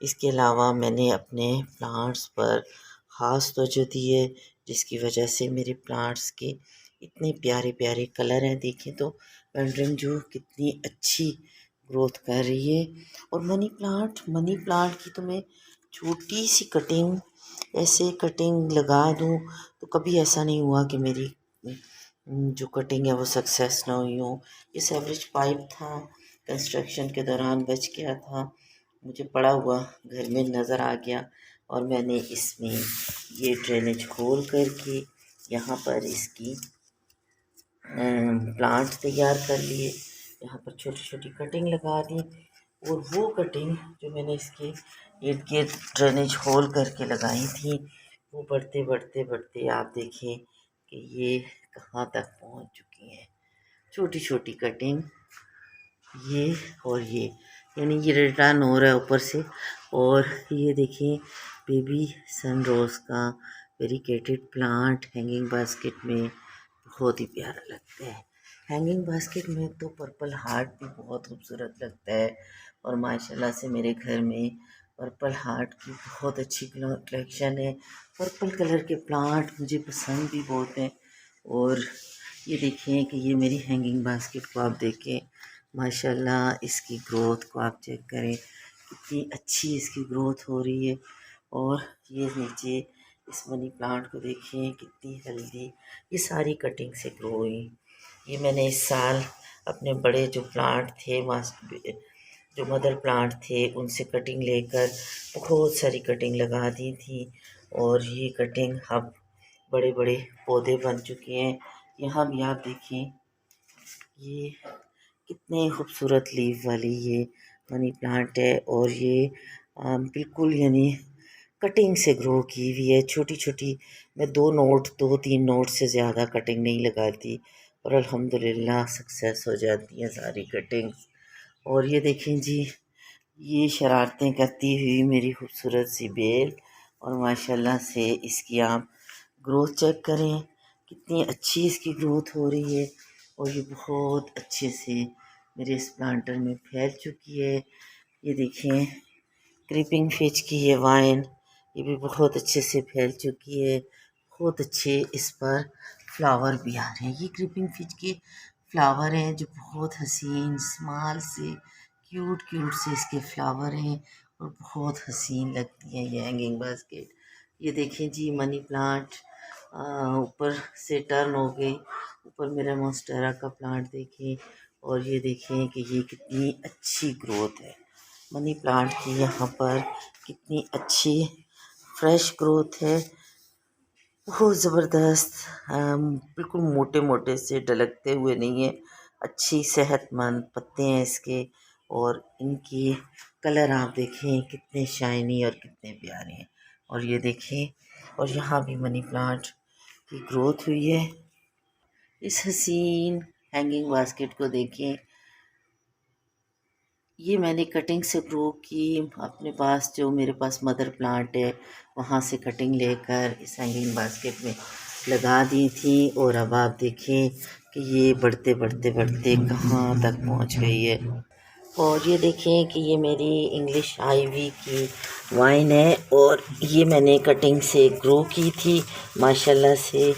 इसके अलावा मैंने अपने प्लांट्स पर ख़ास तवज्जो दी है, जिसकी वजह से मेरे प्लांट्स के इतने प्यारे प्यारे कलर हैं। देखें तो पेंड्रेम कितनी अच्छी ग्रोथ कर रही है। और मनी प्लांट की तो मैं छोटी सी कटिंग, ऐसे कटिंग लगा दूँ तो कभी ऐसा नहीं हुआ कि मेरी जो कटिंग है वो सक्सेस ना हुई हो। ये सेवरेज पाइप था, कंस्ट्रक्शन के दौरान बच गया था, मुझे पड़ा हुआ घर में नज़र आ गया और मैंने इसमें ये ड्रेनेज खोल करके यहाँ पर इसकी प्लांट तैयार कर लिए। यहाँ पर छोटी छोटी कटिंग लगा दी और वो कटिंग जो मैंने इसके इर्द गिर्द ड्रेनेज होल करके लगाई थी वो बढ़ते बढ़ते बढ़ते आप देखें कि ये कहाँ तक पहुँच चुकी हैं। छोटी छोटी कटिंग ये और ये, यानी ये रिटर्न हो रहा है ऊपर से। और ये देखिए बेबी सन रोज़ का वेरीकेटेड प्लांट हैंगिंग बास्केट में बहुत ही प्यारा लगता है। हैंगिंग बास्केट में तो पर्पल हार्ट भी बहुत खूबसूरत लगता है और माशाल्लाह से मेरे घर में पर्पल हार्ट की बहुत अच्छी कलेक्शन है। पर्पल कलर के प्लांट मुझे पसंद भी बहुत हैं। और ये देखिए कि ये मेरी हैंगिंग बास्केट को आप देखें, माशाल्लाह इसकी ग्रोथ को आप चेक करें, कितनी अच्छी इसकी ग्रोथ हो रही है। और ये नीचे इस मनी प्लांट को देखें, कितनी हेल्दी, ये सारी कटिंग से ग्रो हुई। ये मैंने इस साल अपने बड़े जो प्लांट थे, जो मदर प्लांट थे, उनसे कटिंग लेकर बहुत सारी कटिंग लगा दी थी और ये कटिंग अब बड़े बड़े पौधे बन चुके हैं। यहाँ भी आप देखें, ये कितने खूबसूरत लीफ वाली ये मनी प्लांट है और ये बिल्कुल यानी कटिंग से ग्रो की हुई है, छोटी छोटी। मैं 2 3 नोट से ज़्यादा कटिंग नहीं लगाती और अल्हम्दुलिल्लाह सक्सेस हो जाती हैं सारी कटिंग्स। और ये देखें जी, ये शरारतें करती हुई मेरी खूबसूरत सी बेल, और माशाल्लाह से इसकी आप ग्रोथ चेक करें, कितनी अच्छी इसकी ग्रोथ हो रही है और ये बहुत अच्छे से मेरे इस प्लांटर में फैल चुकी है। ये देखें, क्रीपिंग फिच की ये वाइन, ये भी बहुत अच्छे से फैल चुकी है। बहुत अच्छे इस पर फ्लावर भी आ रहे हैं। ये क्रीपिंग फिच के फ्लावर हैं जो बहुत हसीन स्मॉल से क्यूट क्यूट से इसके फ्लावर हैं और बहुत हसीन लगती हैं ये हैंगिंग बास्केट। ये देखें जी, मनी प्लांट ऊपर से टर्न हो गई। ऊपर मेरा मॉन्स्टेरा का प्लांट देखें और ये देखें कि ये कितनी अच्छी ग्रोथ है मनी प्लांट की। यहाँ पर कितनी अच्छी फ्रेश ग्रोथ है, बहुत ज़बरदस्त। बिल्कुल मोटे मोटे से ढलकते हुए नहीं है, अच्छी सेहतमंद पत्ते हैं इसके। और इनकी कलर आप देखें कितने शाइनी और कितने प्यारे हैं। और ये देखें, और यहाँ भी मनी प्लांट की ग्रोथ हुई है। इस हसीन हैंगिंग बास्केट को देखें, ये मैंने कटिंग से ग्रो की। अपने पास जो मेरे पास मदर प्लांट है वहाँ से कटिंग लेकर इस हैंगिंग बास्केट में लगा दी थी। और अब आप देखें कि ये बढ़ते बढ़ते बढ़ते कहाँ तक पहुँच गई है। और ये देखें कि ये मेरी इंग्लिश आईवी की वाइन है और ये मैंने कटिंग से ग्रो की थी। माशाल्लाह से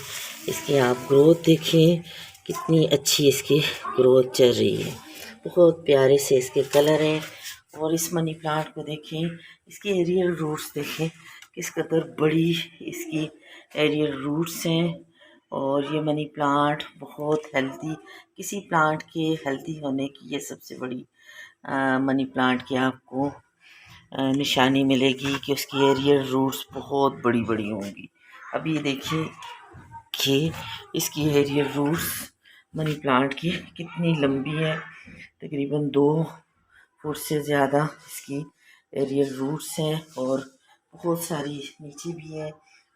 इसकी आप ग्रोथ देखें, कितनी अच्छी इसकी ग्रोथ चल रही है। बहुत प्यारे से इसके कलर हैं। और इस मनी प्लांट को देखें, इसकी एरियल रूट्स देखें किस कदर बड़ी इसकी एरियल रूट्स हैं। और ये मनी प्लांट बहुत हेल्दी, किसी प्लांट के हेल्दी होने की ये सबसे बड़ी मनी प्लांट की आपको निशानी मिलेगी कि उसकी एरियल रूट्स बहुत बड़ी बड़ी होंगी। अभी देखिए कि इसकी एरियल रूट्स मनी प्लांट की कितनी लंबी है, तकरीबन 2 फुट से ज़्यादा इसकी एरियल रूट्स हैं और बहुत सारी नीचे भी है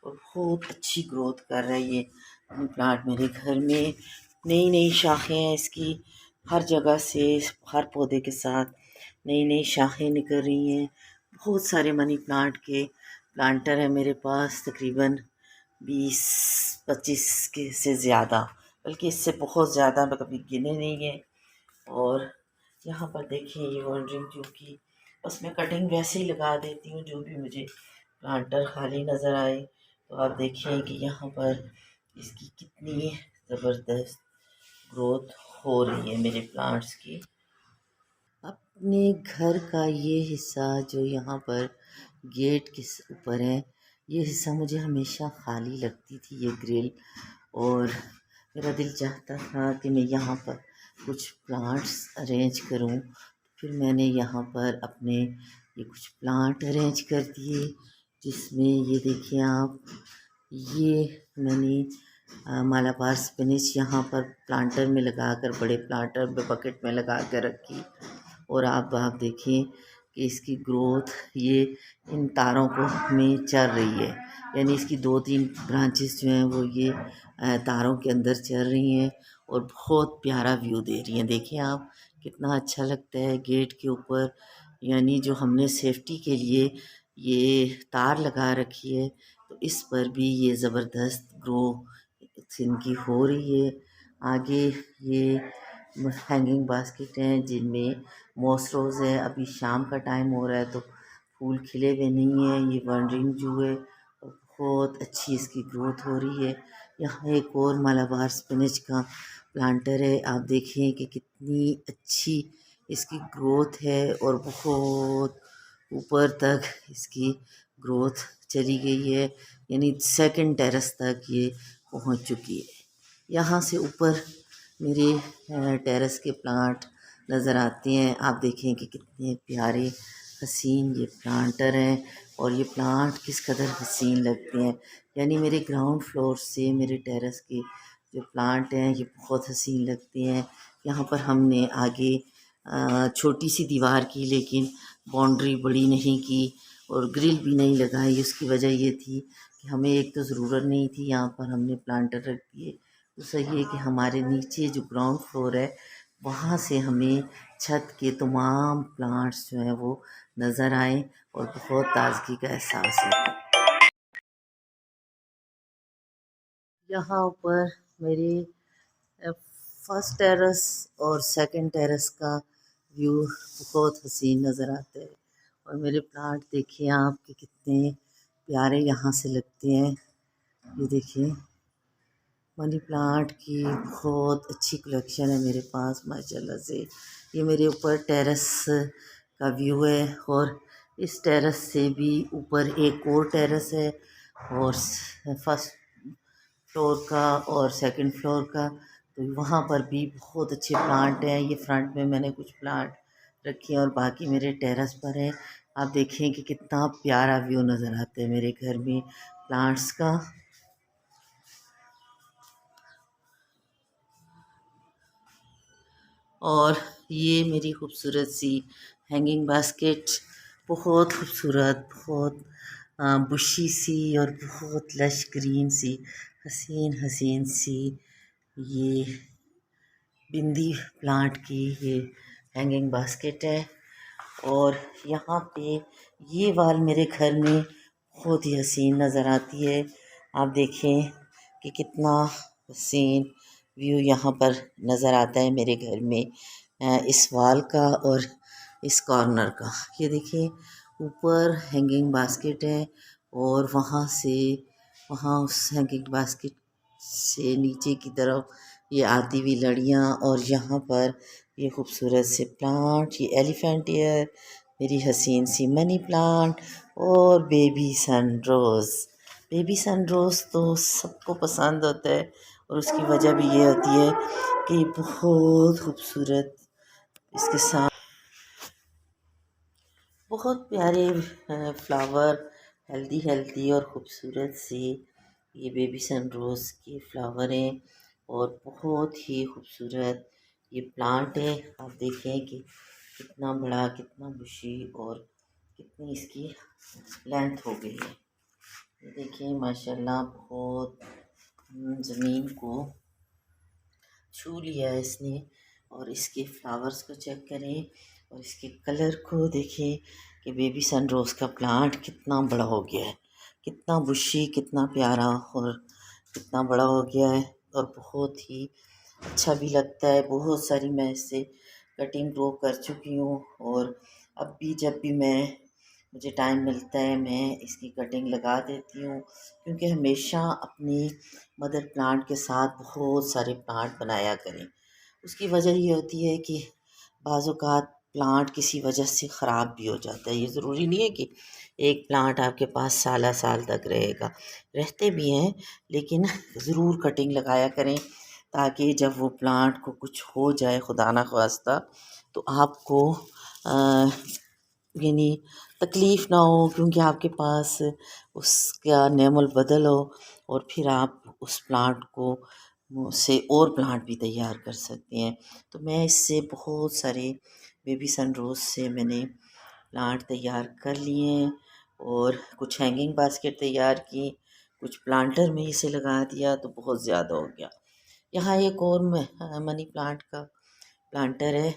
और बहुत अच्छी ग्रोथ कर रहा है ये मनी प्लांट मेरे घर में। नई नई शाखें हैं इसकी, हर जगह से हर पौधे के साथ नई नई शाखें निकल रही हैं। बहुत सारे मनी प्लांट के प्लांटर हैं मेरे पास, तकरीबन 20 25 के से ज़्यादा, बल्कि इससे बहुत ज़्यादा, मैं कभी गिने नहीं है। और यहाँ पर देखिए ये वॉल्ड्रिंग जो कि बस मैं कटिंग वैसे ही लगा देती हूँ जो भी मुझे प्लांटर खाली नज़र आए। तो आप देखिए कि यहाँ पर इसकी कितनी ज़बरदस्त ग्रोथ हो रही है मेरे प्लांट्स की। अपने घर का ये हिस्सा जो यहाँ पर गेट के ऊपर है, ये हिस्सा मुझे हमेशा खाली लगती थी ये ग्रिल। और मेरा दिल चाहता था कि मैं यहाँ पर कुछ प्लांट्स अरेंज करूँ। फिर मैंने यहाँ पर अपने ये कुछ प्लांट अरेंज कर दिए, जिसमें ये देखिए आप, ये मैंने मालाबार स्पिनिच यहाँ पर प्लांटर में लगाकर, बड़े प्लांटर में बकेट में लगा कर रखी। और आप देखिए कि इसकी ग्रोथ ये इन तारों को में चल रही है, यानी इसकी 2 3 ब्रांचेस जो हैं वो ये तारों के अंदर चल रही हैं और बहुत प्यारा व्यू दे रही हैं। देखिए आप, कितना अच्छा लगता है गेट के ऊपर, यानी जो हमने सेफ्टी के लिए ये तार लगा रखी है, तो इस पर भी ये ज़बरदस्त ग्रो इनकी हो रही है। आगे ये हैंगिंग बास्केट हैं जिनमें मॉस रोज़ है। अभी शाम का टाइम हो रहा है तो फूल खिले हुए नहीं हैं। ये वनरिंग जू है और बहुत अच्छी इसकी ग्रोथ हो रही है। यहाँ एक और मालाबार स्पिनच का प्लांटर है। आप देखें कि कितनी अच्छी इसकी ग्रोथ है और बहुत ऊपर तक इसकी ग्रोथ चली गई है, यानी सेकंड टेरेस तक ये पहुंच चुकी है। यहाँ से ऊपर मेरे टेरेस के प्लांट नज़र आते हैं। आप देखें कि कितने प्यारे हसीन ये प्लांटर हैं और ये प्लांट किस कदर हसीन लगते हैं। यानी मेरे ग्राउंड फ्लोर से मेरे टेरेस के जो प्लांट हैं ये बहुत हसीन लगते हैं। यहाँ पर हमने आगे छोटी सी दीवार की, लेकिन बाउंड्री बड़ी नहीं की और ग्रिल भी नहीं लगाई। उसकी वजह ये थी कि हमें एक तो ज़रूरत नहीं थी, यहाँ पर हमने प्लांटर रख दिए। तो सही है कि हमारे नीचे जो ग्राउंड फ्लोर है वहाँ से हमें छत के तमाम प्लांट्स जो हैं वो नज़र आए और बहुत ताजगी का एहसास होता है। यहाँ ऊपर मेरे फर्स्ट टेरेस और सेकंड टेरेस का व्यू बहुत हसीन नज़र आता है। और मेरे प्लांट देखिए आप कि कितने प्यारे यहाँ से लगते हैं। ये देखिए मनी प्लांट की बहुत अच्छी कलेक्शन है मेरे पास माशाल्लाह से। ये मेरे ऊपर टेरेस का व्यू है और इस टेरेस से भी ऊपर एक और टेरेस है और फर्स्ट फ्लोर का और सेकंड फ्लोर का, तो वहाँ पर भी बहुत अच्छे प्लांट हैं। ये फ्रंट में मैंने कुछ प्लांट रखे हैं और बाकी मेरे टेरेस पर है। आप देखें कि कितना प्यारा व्यू नज़र आता है मेरे घर में प्लांट्स का। और ये मेरी खूबसूरत सी हैंगिंग बास्केट, बहुत खूबसूरत, बहुत बुशी सी और बहुत लश ग्रीन सी हसीन हसीन सी ये बिंदी प्लांट की ये हैंगिंग बास्केट है। और यहाँ पे ये वाल मेरे घर में बहुत ही हसीन नज़र आती है। आप देखें कि कितना हसीन व्यू यहाँ पर नज़र आता है मेरे घर में इस वाल का और इस कॉर्नर का। ये देखिए ऊपर हैंगिंग बास्केट है और वहाँ उस हैंगिंग बास्केट से नीचे की तरफ ये आती हुई लड़ियाँ और यहाँ पर ये खूबसूरत से प्लांट, ये एलिफेंट ईयर, मेरी हसीन सी मनी प्लांट और बेबी सनरोज़। बेबी सनरोज़ तो सबको पसंद होता है और उसकी वजह भी ये होती है कि बहुत खूबसूरत इसके साथ बहुत प्यारे फ्लावर, हेल्दी हेल्दी और ख़ूबसूरत से ये बेबी सनरोज़ के फ्लावर हैं और बहुत ही खूबसूरत ये प्लांट है। आप देखें कि कितना बड़ा, कितना बुशी और कितनी इसकी लेंथ हो गई है। ये देखिए माशाल्लाह बहुत ज़मीन को छू लिया है इसने। और इसके फ्लावर्स को चेक करें और इसके कलर को देखें कि बेबी सनरोज़ का प्लांट कितना बड़ा हो गया है, कितना बुशी, कितना प्यारा और कितना बड़ा हो गया है और बहुत ही अच्छा भी लगता है। बहुत सारी मैं इससे कटिंग ग्रो कर चुकी हूँ और अब भी जब भी मुझे टाइम मिलता है मैं इसकी कटिंग लगा देती हूँ, क्योंकि हमेशा अपनी मदर प्लांट के साथ बहुत सारे प्लांट बनाया करें। उसकी वजह ये होती है कि बाज़ औक़ात प्लांट किसी वजह से ख़राब भी हो जाता है। ये ज़रूरी नहीं है कि एक प्लांट आपके पास साल साल तक रहेगा, रहते भी हैं, लेकिन ज़रूर कटिंग लगाया करें ताकि जब वो प्लांट को कुछ हो जाए खुदा ना ख्वास्ता तो आपको यानी तकलीफ़ ना हो, क्योंकि आपके पास उसका नेमल बदल हो और फिर आप उस प्लांट को से और प्लांट भी तैयार कर सकते हैं। तो मैं इससे बहुत सारे बेबी सनरोज़ से मैंने प्लांट तैयार कर लिए हैं और कुछ हैंगिंग बास्केट तैयार की, कुछ प्लांटर में इसे लगा दिया तो बहुत ज़्यादा हो गया। यहाँ एक और मनी प्लांट का प्लांटर है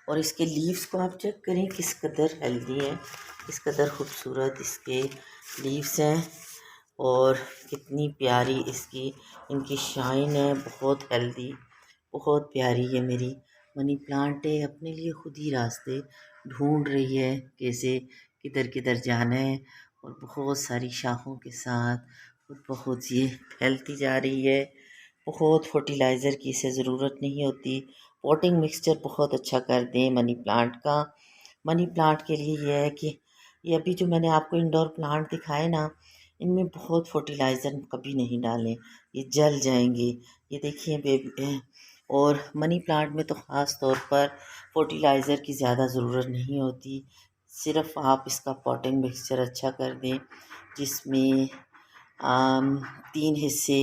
और इसके लीव्स को आप चेक करें किस कदर हेल्दी है, किस कदर खूबसूरत इसके लीव्स हैं और कितनी प्यारी इसकी इनकी शाइन है, बहुत हेल्दी, बहुत प्यारी ये मेरी मनी प्लांट है। अपने लिए खुद ही रास्ते ढूंढ रही है, कैसे किधर किधर जाना है, और बहुत सारी शाखों के साथ खुद बहुत ये फैलती जा रही है। बहुत फर्टिलाइज़र की इसे ज़रूरत नहीं होती। पॉटिंग मिक्सचर बहुत अच्छा कर दें मनी प्लांट का। मनी प्लांट के लिए ये है कि ये अभी जो मैंने आपको इंडोर प्लांट दिखाए ना, इनमें बहुत फर्टिलाइज़र कभी नहीं डालें, ये जल जाएंगे। ये देखिए बेबी, और मनी प्लांट में तो ख़ास तौर पर फर्टिलाइज़र की ज़्यादा ज़रूरत नहीं होती। सिर्फ़ आप इसका पॉटिंग मिक्सचर अच्छा कर दें, जिसमें 3 हिस्से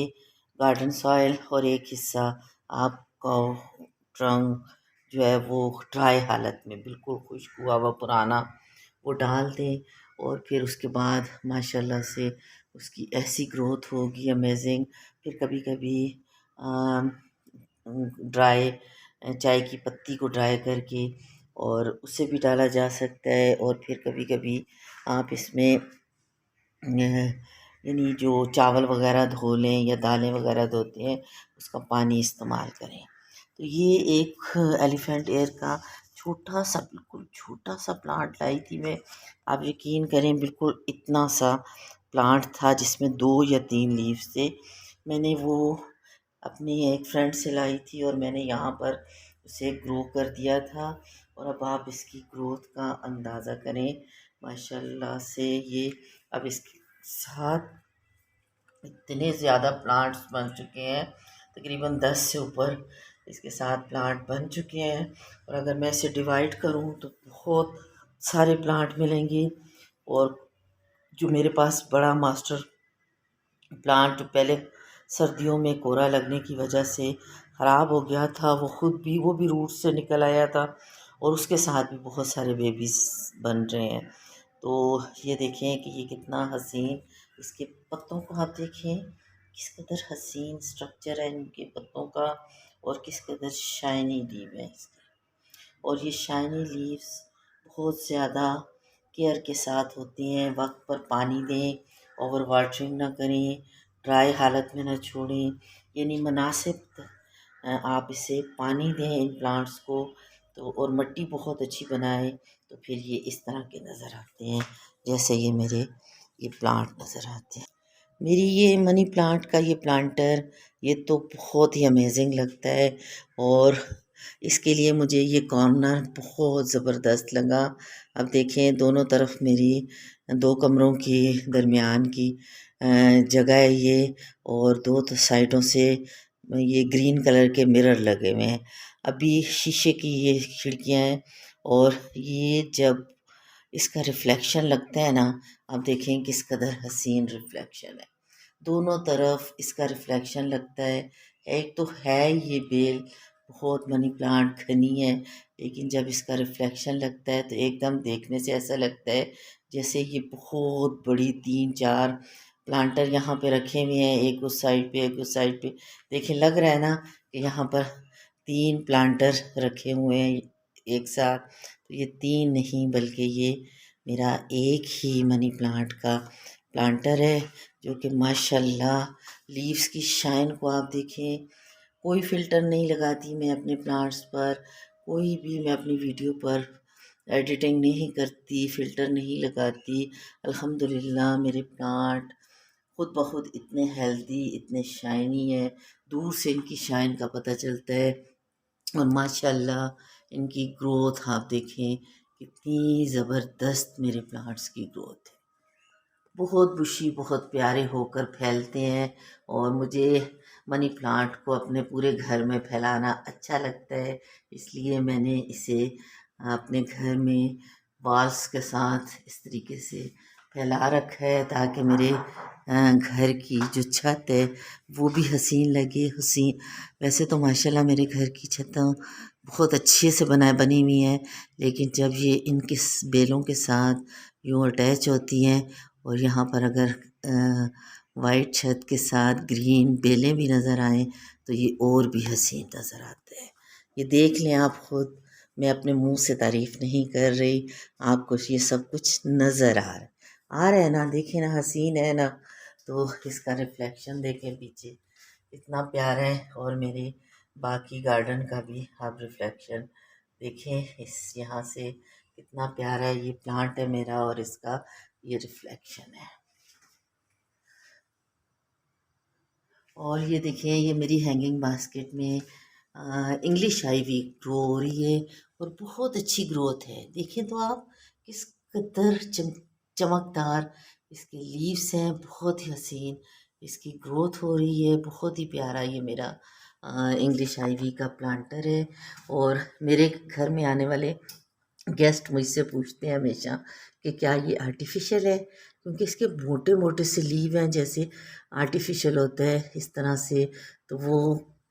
गार्डन सॉइल और 1 हिस्सा आपका ट्रंक जो है वो ड्राई हालत में बिल्कुल खुश्क हुआ हुआ पुराना वो डाल दें। और फिर उसके बाद माशाल्लाह से उसकी ऐसी ग्रोथ होगी अमेजिंग। फिर कभी कभी ड्राई चाय की पत्ती को ड्राई करके और उसे भी डाला जा सकता है। और फिर कभी कभी आप इसमें यानी जो चावल वगैरह धो लें या दालें वगैरह धोते हैं, उसका पानी इस्तेमाल करें। तो ये एक एलिफेंट एयर का छोटा सा, बिल्कुल छोटा सा प्लांट लाई थी मैं। आप यकीन करें, बिल्कुल इतना सा प्लांट था जिसमें 2 या 3 लीव्स थे। मैंने वो अपनी एक फ्रेंड से लाई थी और मैंने यहाँ पर उसे ग्रो कर दिया था। और अब आप इसकी ग्रोथ का अंदाज़ा करें, माशाल्लाह से ये अब इसके साथ इतने ज़्यादा प्लांट्स बन चुके हैं, तकरीबन 10 से ऊपर इसके साथ प्लांट बन चुके हैं। और अगर मैं इसे डिवाइड करूं तो बहुत सारे प्लांट मिलेंगे। और जो मेरे पास बड़ा मास्टर प्लांट पहले सर्दियों में कोहरा लगने की वजह से ख़राब हो गया था, वो भी रूट से निकल आया था, और उसके साथ भी बहुत सारे बेबीज़ बन रहे हैं। तो ये देखें कि ये कितना हसीन, इसके पत्तों को आप देखें किस कदर हसीन स्ट्रक्चर है इनके पत्तों का, और किस कदर शाइनी लीव है इसकी। और ये शाइनी लीव्स बहुत ज़्यादा केयर के साथ होती हैं। वक्त पर पानी दें, ओवर वाटरिंग ना करें, ड्राई हालत में ना छोड़ें, यानी मुनासिब आप इसे पानी दें इन प्लांट्स को। तो और मिट्टी बहुत अच्छी बनाएं, तो फिर ये इस तरह के नज़र आते हैं जैसे ये मेरे ये प्लांट नज़र आते हैं। मेरी ये मनी प्लांट का ये प्लांटर ये तो बहुत ही अमेजिंग लगता है। और इसके लिए मुझे ये कॉर्नर बहुत ज़बरदस्त लगा। अब देखें, दोनों तरफ मेरी 2 कमरों की दरमियान की जगह है ये, और दो तो साइडों से ये ग्रीन कलर के मिरर लगे हुए हैं। अभी शीशे की ये खिड़कियाँ हैं, और ये जब इसका रिफ्लेक्शन लगता है ना, आप देखें किस कदर हसीन रिफ्लेक्शन है। दोनों तरफ इसका रिफ्लेक्शन लगता है। एक तो है ये बेल बहुत मनी प्लांट घनी है, लेकिन जब इसका रिफ्लेक्शन लगता है तो एकदम देखने से ऐसा लगता है जैसे ये बहुत बड़ी 3-4 प्लांटर यहाँ पे रखे हुए हैं, एक उस साइड पे एक उस साइड पे। देखिए, लग रहा है ना कि यहाँ पर 3 प्लांटर रखे हुए हैं एक साथ। तो ये 3 नहीं, बल्कि ये मेरा एक ही मनी प्लांट का प्लांटर है, जो कि माशाल्लाह लीव्स की शाइन को आप देखें। कोई फ़िल्टर नहीं लगाती मैं अपने प्लांट्स पर, कोई भी मैं अपनी वीडियो पर एडिटिंग नहीं करती, फ़िल्टर नहीं लगाती। अल्हम्दुलिल्लाह मेरे प्लांट खुद ब खुद इतने हेल्दी, इतने शाइनी है, दूर से इनकी शाइन का पता चलता है। और माशाल्लाह इनकी ग्रोथ आप देखें कितनी ज़बरदस्त मेरे प्लांट्स की ग्रोथ है। बहुत बुशी, बहुत प्यारे होकर फैलते हैं। और मुझे मनी प्लांट को अपने पूरे घर में फैलाना अच्छा लगता है, इसलिए मैंने इसे अपने घर में वॉल्स के साथ इस तरीके से फैला रखा है, ताकि मेरे घर की जो छत है वो भी हसीन लगे। हसीन वैसे तो माशाल्लाह मेरे घर की छतें बहुत अच्छे से बनी हुई हैं, लेकिन जब ये इनके बेलों के साथ यूँ अटैच होती हैं, और यहाँ पर अगर वाइट छत के साथ ग्रीन बेलें भी नज़र आएँ तो ये और भी हसीन नज़र आते हैं। ये देख लें आप खुद, मैं अपने मुंह से तारीफ़ नहीं कर रही, आपको ये सब कुछ नज़र आ रहा है ना, देखें ना, हसीन है ना। तो इसका रिफ्लेक्शन देखें पीछे इतना प्यारा है, और मेरे बाकी गार्डन का भी आप रिफ्लेक्शन देखें इस यहाँ से कितना प्यारा है। ये प्लांट है मेरा और इसका ये रिफ्लेक्शन है। और ये देखिए ये मेरी हैंगिंग बास्केट में इंग्लिश आइवी ग्रो हो रही है और बहुत अच्छी ग्रोथ है। देखें तो आप किस कदर चमकदार इसके लीव्स हैं, बहुत ही हसीन इसकी ग्रोथ हो रही है। बहुत ही प्यारा ये मेरा इंग्लिश आइवी का प्लांटर है। और मेरे घर में आने वाले गेस्ट मुझसे पूछते हैं हमेशा कि क्या ये आर्टिफिशियल है, क्योंकि इसके मोटे मोटे से लीव हैं जैसे आर्टिफिशियल होता है इस तरह से। तो वो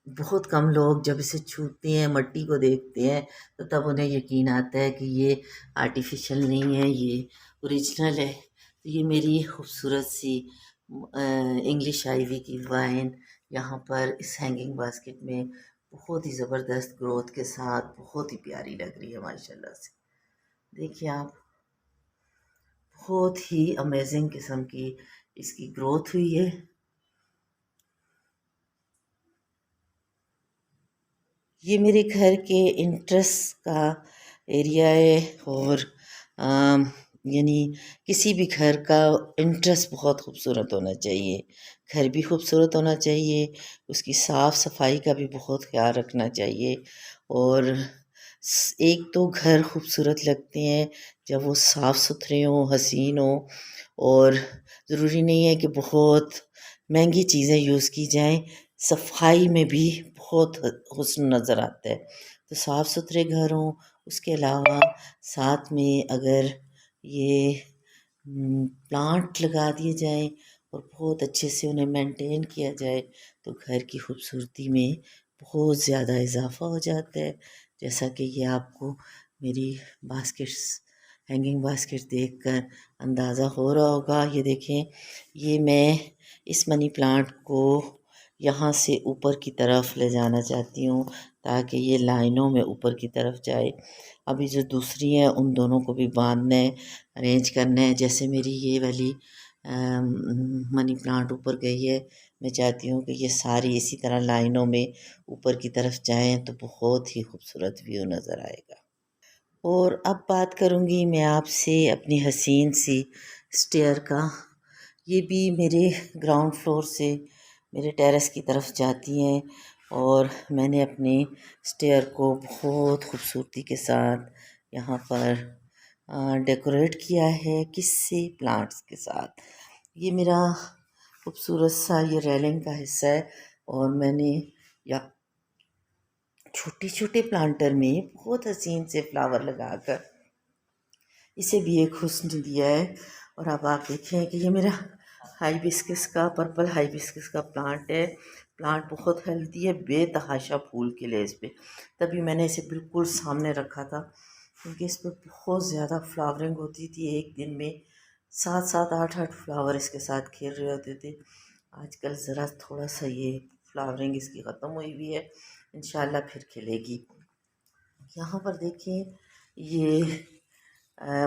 बहुत कम लोग जब इसे छूते हैं, मिट्टी को देखते हैं, तो तब उन्हें यकीन आता है कि ये आर्टिफिशियल नहीं है, ये ओरिजिनल है। तो ये मेरी खूबसूरत सी इंग्लिश आइवी की वाइन यहाँ पर इस हैंगिंग बास्केट में बहुत ही ज़बरदस्त ग्रोथ के साथ बहुत ही प्यारी लग रही है माशाल्लाह से। देखिए आप, बहुत ही अमेजिंग किस्म की इसकी ग्रोथ हुई है। ये मेरे घर के इंटरेस्ट का एरिया है, और यानी किसी भी घर का इंटरेस्ट बहुत खूबसूरत होना चाहिए। घर भी खूबसूरत होना चाहिए, उसकी साफ़ सफाई का भी बहुत ख्याल रखना चाहिए। और एक तो घर खूबसूरत लगते हैं जब वो साफ़ सुथरे हों, हसीन हों, और ज़रूरी नहीं है कि बहुत महंगी चीज़ें यूज़ की जाएं, सफाई में भी बहुत हुस्न नज़र आता है। तो साफ़ सुथरे घर हों, उसके अलावा साथ में अगर ये प्लांट लगा दिए जाएं और बहुत अच्छे से उन्हें मेंटेन किया जाए तो घर की खूबसूरती में बहुत ज़्यादा इजाफ़ा हो जाता है। जैसा कि ये आपको मेरी बास्केट्स हैंगिंग बास्केट देखकर अंदाज़ा हो रहा होगा। ये देखें, ये मैं इस मनी प्लांट को यहाँ से ऊपर की तरफ ले जाना चाहती हूँ ताकि ये लाइनों में ऊपर की तरफ जाए। अभी जो दूसरी हैं उन दोनों को भी बांधना है, अरेंज करना है। जैसे मेरी ये वाली मनी प्लांट ऊपर गई है, मैं चाहती हूँ कि ये सारी इसी तरह लाइनों में ऊपर की तरफ जाएं तो बहुत ही खूबसूरत व्यू नज़र आएगा। और अब बात करूँगी मैं आपसे अपनी हसीन सी स्टेयर का। ये भी मेरे ग्राउंड फ्लोर से मेरे टेरेस की तरफ जाती हैं, और मैंने अपने स्टेयर को बहुत खूबसूरती के साथ यहाँ पर डेकोरेट किया है किससे, प्लांट्स के साथ। ये मेरा खूबसूरत सा ये रेलिंग का हिस्सा है, और मैंने या छोटे छोटे प्लांटर में बहुत हसीन से फ्लावर लगाकर इसे भी एक हुस्न दिया है। और अब आप देखें कि ये मेरा हाइबिस्कस का, पर्पल हाइबिस्कस का प्लांट है। प्लांट बहुत हेल्दी है, बेतहाशा फूल खिले इस पर, तभी मैंने इसे बिल्कुल सामने रखा था, क्योंकि इस पर बहुत ज़्यादा फ्लावरिंग होती थी। एक दिन में 7-7 8-8 फ्लावर इसके साथ खिल रहे होते थे। आजकल ज़रा थोड़ा सा ये फ्लावरिंग इसकी ख़त्म हुई हुई है, इंशाल्लाह फिर खिलेगी। यहाँ पर देखिए ये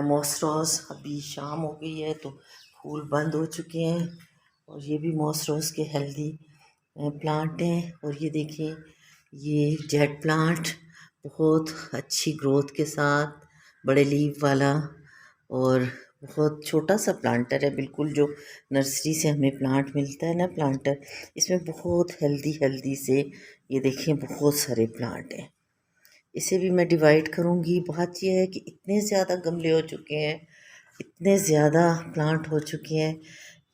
मॉस अभी शाम हो गई है तो फूल बंद हो चुके हैं, और ये भी मॉस के हेल्दी प्लांट हैं। और ये देखिए ये जेट प्लांट बहुत अच्छी ग्रोथ के साथ, बड़े लीव वाला, और बहुत छोटा सा प्लांटर है बिल्कुल, जो नर्सरी से हमें प्लांट मिलता है ना प्लांटर, इसमें बहुत हेल्दी हेल्दी से ये देखिए बहुत सारे प्लांट हैं। इसे भी मैं डिवाइड करूँगी। बात यह है कि इतने ज़्यादा गमले हो चुके हैं, इतने ज़्यादा प्लांट हो चुके हैं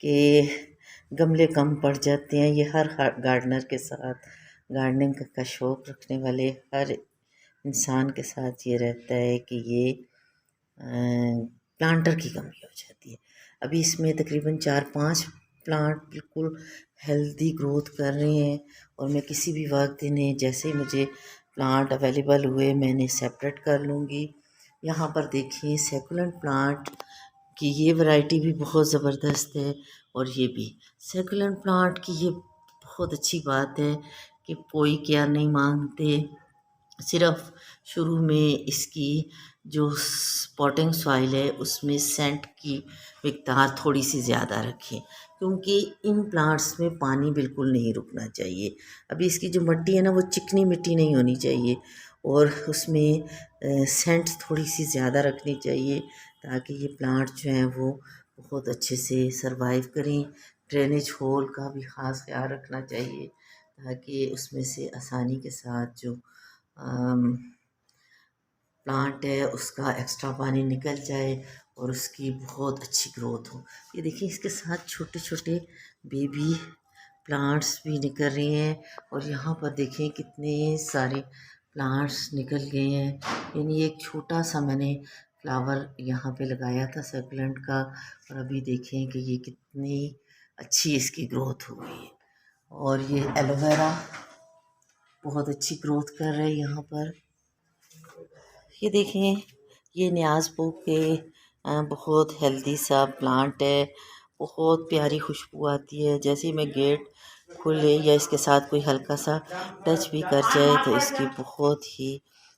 कि गमले कम पड़ जाते हैं। ये हर गार्डनर के साथ, गार्डनिंग का शौक़ रखने वाले हर इंसान के साथ ये रहता है कि ये प्लांटर की कमी हो जाती है। अभी इसमें तकरीबन 4-5 प्लांट बिल्कुल हेल्दी ग्रोथ कर रहे हैं, और मैं किसी भी वक्त इन्हें जैसे ही मुझे प्लांट अवेलेबल हुए मैं इन्हें सेपरेट कर लूँगी। यहाँ पर देखिए सेकुलेंट प्लांट की ये वैरायटी भी बहुत ज़बरदस्त है, और ये भी सेकुलेंट प्लांट की ये बहुत अच्छी बात है कि कोई केयर नहीं मांगते, सिर्फ शुरू में इसकी जो पॉटिंग सॉइल है उसमें सेंट की मिक़दार थोड़ी सी ज़्यादा रखें, क्योंकि इन प्लांट्स में पानी बिल्कुल नहीं रुकना चाहिए। अभी इसकी जो मिट्टी है ना वो चिकनी मिट्टी नहीं होनी चाहिए, और उसमें सेंट थोड़ी सी ज़्यादा रखनी चाहिए ताकि ये प्लांट जो हैं वो बहुत अच्छे से सरवाइव करें। ड्रेनेज होल का भी ख़ास ख्याल रखना चाहिए ताकि उसमें से आसानी के साथ जो प्लांट है उसका एक्स्ट्रा पानी निकल जाए और उसकी बहुत अच्छी ग्रोथ हो। ये देखिए इसके साथ छोटे छोटे बेबी प्लांट्स भी निकल रहे हैं, और यहाँ पर देखें कितने सारे प्लांट्स निकल गए हैं। यानी एक छोटा सा मैंने फ्लावर यहाँ पे लगाया था सक्लेंट का, और अभी देखें कि ये कितनी अच्छी इसकी ग्रोथ हो गई है। और ये एलोवेरा बहुत अच्छी ग्रोथ कर रहे हैं यहाँ पर। ये देखें ये न्याज़बो के बहुत हेल्दी सा प्लांट है, बहुत प्यारी खुशबू आती है। जैसे ही मैं गेट खुले या इसके साथ कोई हल्का सा टच भी कर जाए तो इसकी बहुत ही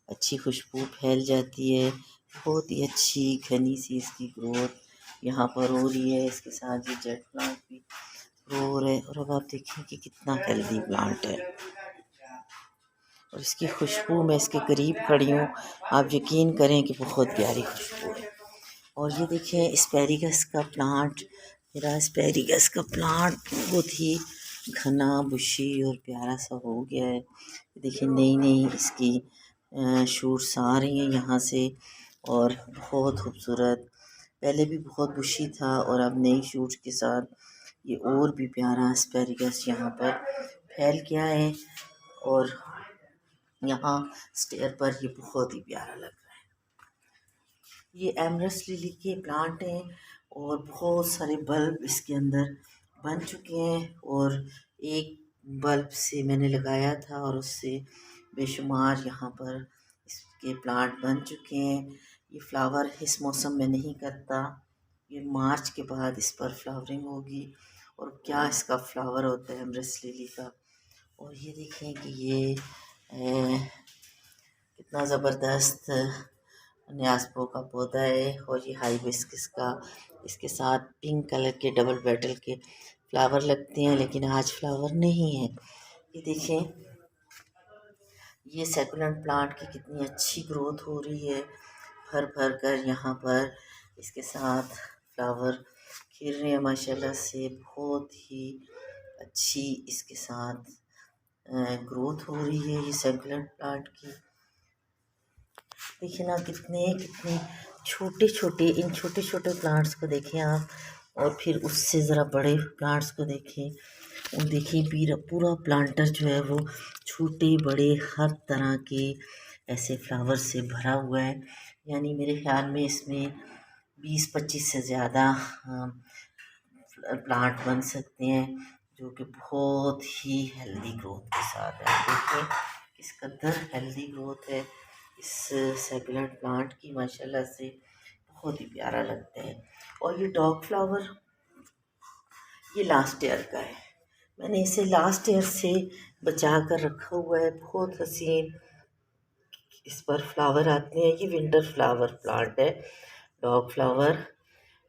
अच्छी खुशबू फैल जाती है। बहुत ही अच्छी घनी सी इसकी ग्रोथ यहाँ पर हो रही है। इसके साथ ये जेट प्लांट भी ग्रो हो रहे हैं, और अब आप देखें कि कितना हेल्दी प्लांट है। और इसकी खुशबू मैं इसके करीब खड़ी हूँ, आप यकीन करें कि बहुत प्यारी खुशबू है। और ये देखें एस्पैरेगस का प्लांट, मेरा एस्पैरेगस का प्लांट बहुत ही घना बुशी और प्यारा सा हो गया है। देखिए नई नई इसकी शूट्स आ रही हैं यहाँ से, और बहुत खूबसूरत। पहले भी बहुत बुशी था और अब नई शूट्स के साथ ये और भी प्यारा एस्पैरेगस यहाँ पर फैल गया है। और यहाँ स्टेयर पर ये बहुत ही प्यारा लग रहा है। ये एमरस लिली के प्लांट हैं, और बहुत सारे बल्ब इसके अंदर बन चुके हैं, और एक बल्ब से मैंने लगाया था और उससे बेशुमार यहाँ पर इसके प्लांट बन चुके हैं। ये फ्लावर इस मौसम में नहीं करता, ये मार्च के बाद इस पर फ्लावरिंग होगी। और क्या इसका फ्लावर होता है एमरस लिली का। और ये देखें कि ये कितना ज़बरदस्त न्यासपो का पौधा है, और ये हाइबिस्कस का। इसके साथ पिंक कलर के डबल पेटल के फ्लावर लगते हैं, लेकिन आज फ्लावर नहीं है। ये देखें ये सेकुलेंट प्लांट की कितनी अच्छी ग्रोथ हो रही है, भर भर कर यहाँ पर इसके साथ फ्लावर खिल रहे हैं माशाल्लाह से। बहुत ही अच्छी इसके साथ ग्रोथ हो रही है ये सेकुलेंट प्लांट की। देखिए ना कितने कितने छोटे छोटे, इन छोटे छोटे प्लांट्स को देखें आप, और फिर उससे ज़रा बड़े प्लांट्स को देखें। और देखिए पूरा प्लांटर जो है वो छोटे बड़े हर तरह के ऐसे फ्लावर से भरा हुआ है। यानी मेरे ख्याल में इसमें 20-25 से ज़्यादा प्लांट बन सकते हैं, जो कि बहुत ही हेल्दी ग्रोथ के साथ है। देखिए किस कदर हेल्दी ग्रोथ है इस सेकुलेंट प्लांट की माशाल्लाह से, बहुत ही प्यारा लगता है। और ये डॉग फ्लावर ये लास्ट ईयर का है, मैंने इसे लास्ट ईयर से बचा कर रखा हुआ है। बहुत हसीन इस पर फ्लावर आते हैं। ये विंटर फ्लावर प्लांट है डॉग फ्लावर,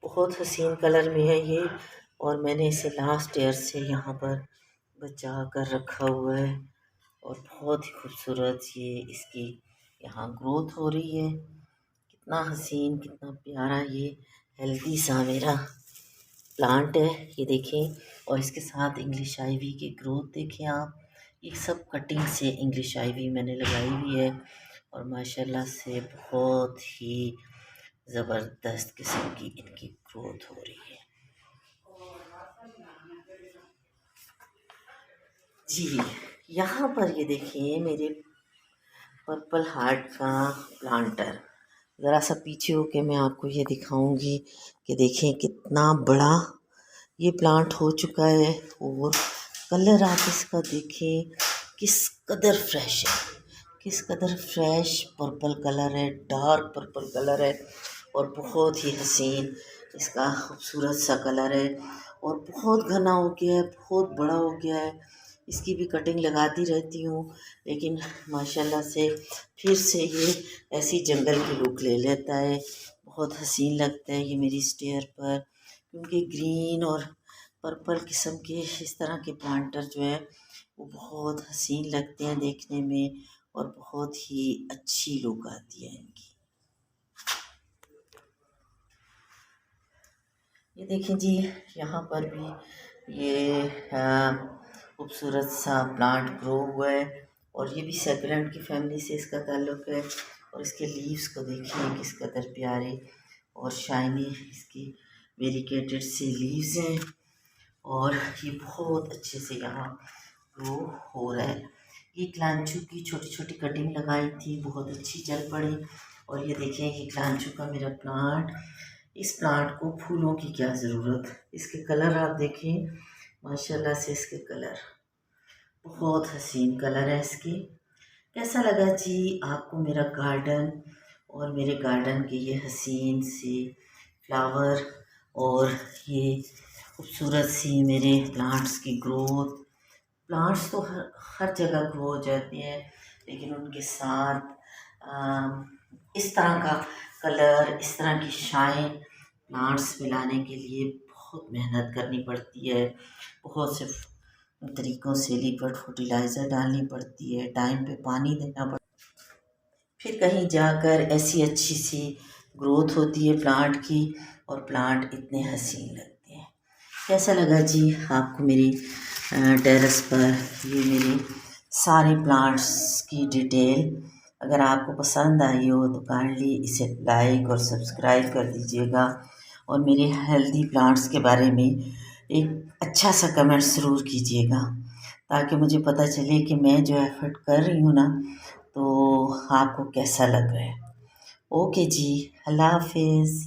बहुत हसीन कलर में है ये, और मैंने इसे लास्ट ईयर से यहाँ पर बचा कर रखा हुआ है। और बहुत ही खूबसूरत ये इसकी यहाँ ग्रोथ हो रही है। कितना हसीन कितना प्यारा ये हेल्दी सा मेरा प्लांट है, ये देखें। और इसके साथ इंग्लिश आइवी की ग्रोथ देखें आप। ये सब कटिंग से इंग्लिश आइवी मैंने लगाई हुई है, और माशाल्लाह से बहुत ही ज़बरदस्त किस्म की इनकी ग्रोथ हो रही है। जी यहाँ पर ये देखिए मेरे पर्पल हार्ट का प्लांटर। ज़रा सा पीछे होके मैं आपको ये दिखाऊंगी कि देखें कितना बड़ा ये प्लांट हो चुका है। और कलर आप इसका देखें किस कदर फ्रेश है, किस कदर फ्रेश पर्पल कलर है, डार्क पर्पल कलर है, और बहुत ही हसीन इसका खूबसूरत सा कलर है। और बहुत घना हो गया है, बहुत बड़ा हो गया है। इसकी भी कटिंग लगाती रहती हूँ, लेकिन माशाल्लाह से फिर से ये ऐसी जंगल की लुक ले लेता है। बहुत हसीन लगता है ये मेरी स्टेयर पर, क्योंकि ग्रीन और पर्पल किस्म के इस तरह के प्लांटर जो है वो बहुत हसीन लगते हैं देखने में, और बहुत ही अच्छी लुक आती है इनकी। ये देखिए जी, यहाँ पर भी ये खूबसूरत सा प्लांट ग्रो हुआ है, और ये भी सेकुलेंट की फैमिली से इसका ताल्लुक़ है। और इसके लीव्स को देखिए किस कदर प्यारे और शाइनी इसकी वेरिकेटेड से लीव्स हैं, और ये बहुत अच्छे से यहाँ ग्रो हो रहा है। ये क्लांचू की छोटी छोटी कटिंग लगाई थी, बहुत अच्छी चल पड़ी। और ये देखें, ये क्लांचू का मेरा प्लांट, इस प्लांट को फूलों की क्या ज़रूरत। इसके कलर आप देखें, माशाल्लाह से इसके कलर बहुत हसीन कलर है इसके। कैसा लगा जी आपको मेरा गार्डन, और मेरे गार्डन के ये हसीन से फ्लावर, और ये खूबसूरत सी मेरे प्लांट्स की ग्रोथ। प्लांट्स तो हर जगह ग्रो हो जाते हैं, लेकिन उनके साथ इस तरह का कलर, इस तरह की शाइन प्लांट्स मिलाने के लिए बहुत मेहनत करनी पड़ती है। बहुत से तरीक़ों से लिक्विड फर्टिलाइज़र डालनी पड़ती है, टाइम पे पानी देना पड़ता है, फिर कहीं जाकर ऐसी अच्छी सी ग्रोथ होती है प्लांट की, और प्लांट इतने हसीन लगते हैं। कैसा लगा जी आपको मेरी टेरेस पर ये मेरे सारे प्लांट्स की डिटेल? अगर आपको पसंद आई हो तो काइंडली इसे लाइक और सब्सक्राइब कर दीजिएगा, और मेरे हेल्दी प्लांट्स के बारे में एक अच्छा सा कमेंट ज़रूर कीजिएगा, ताकि मुझे पता चले कि मैं जो एफ़र्ट कर रही हूँ ना, तो आपको कैसा लग रहा है। ओके जी, अल्लाह हाफिज़।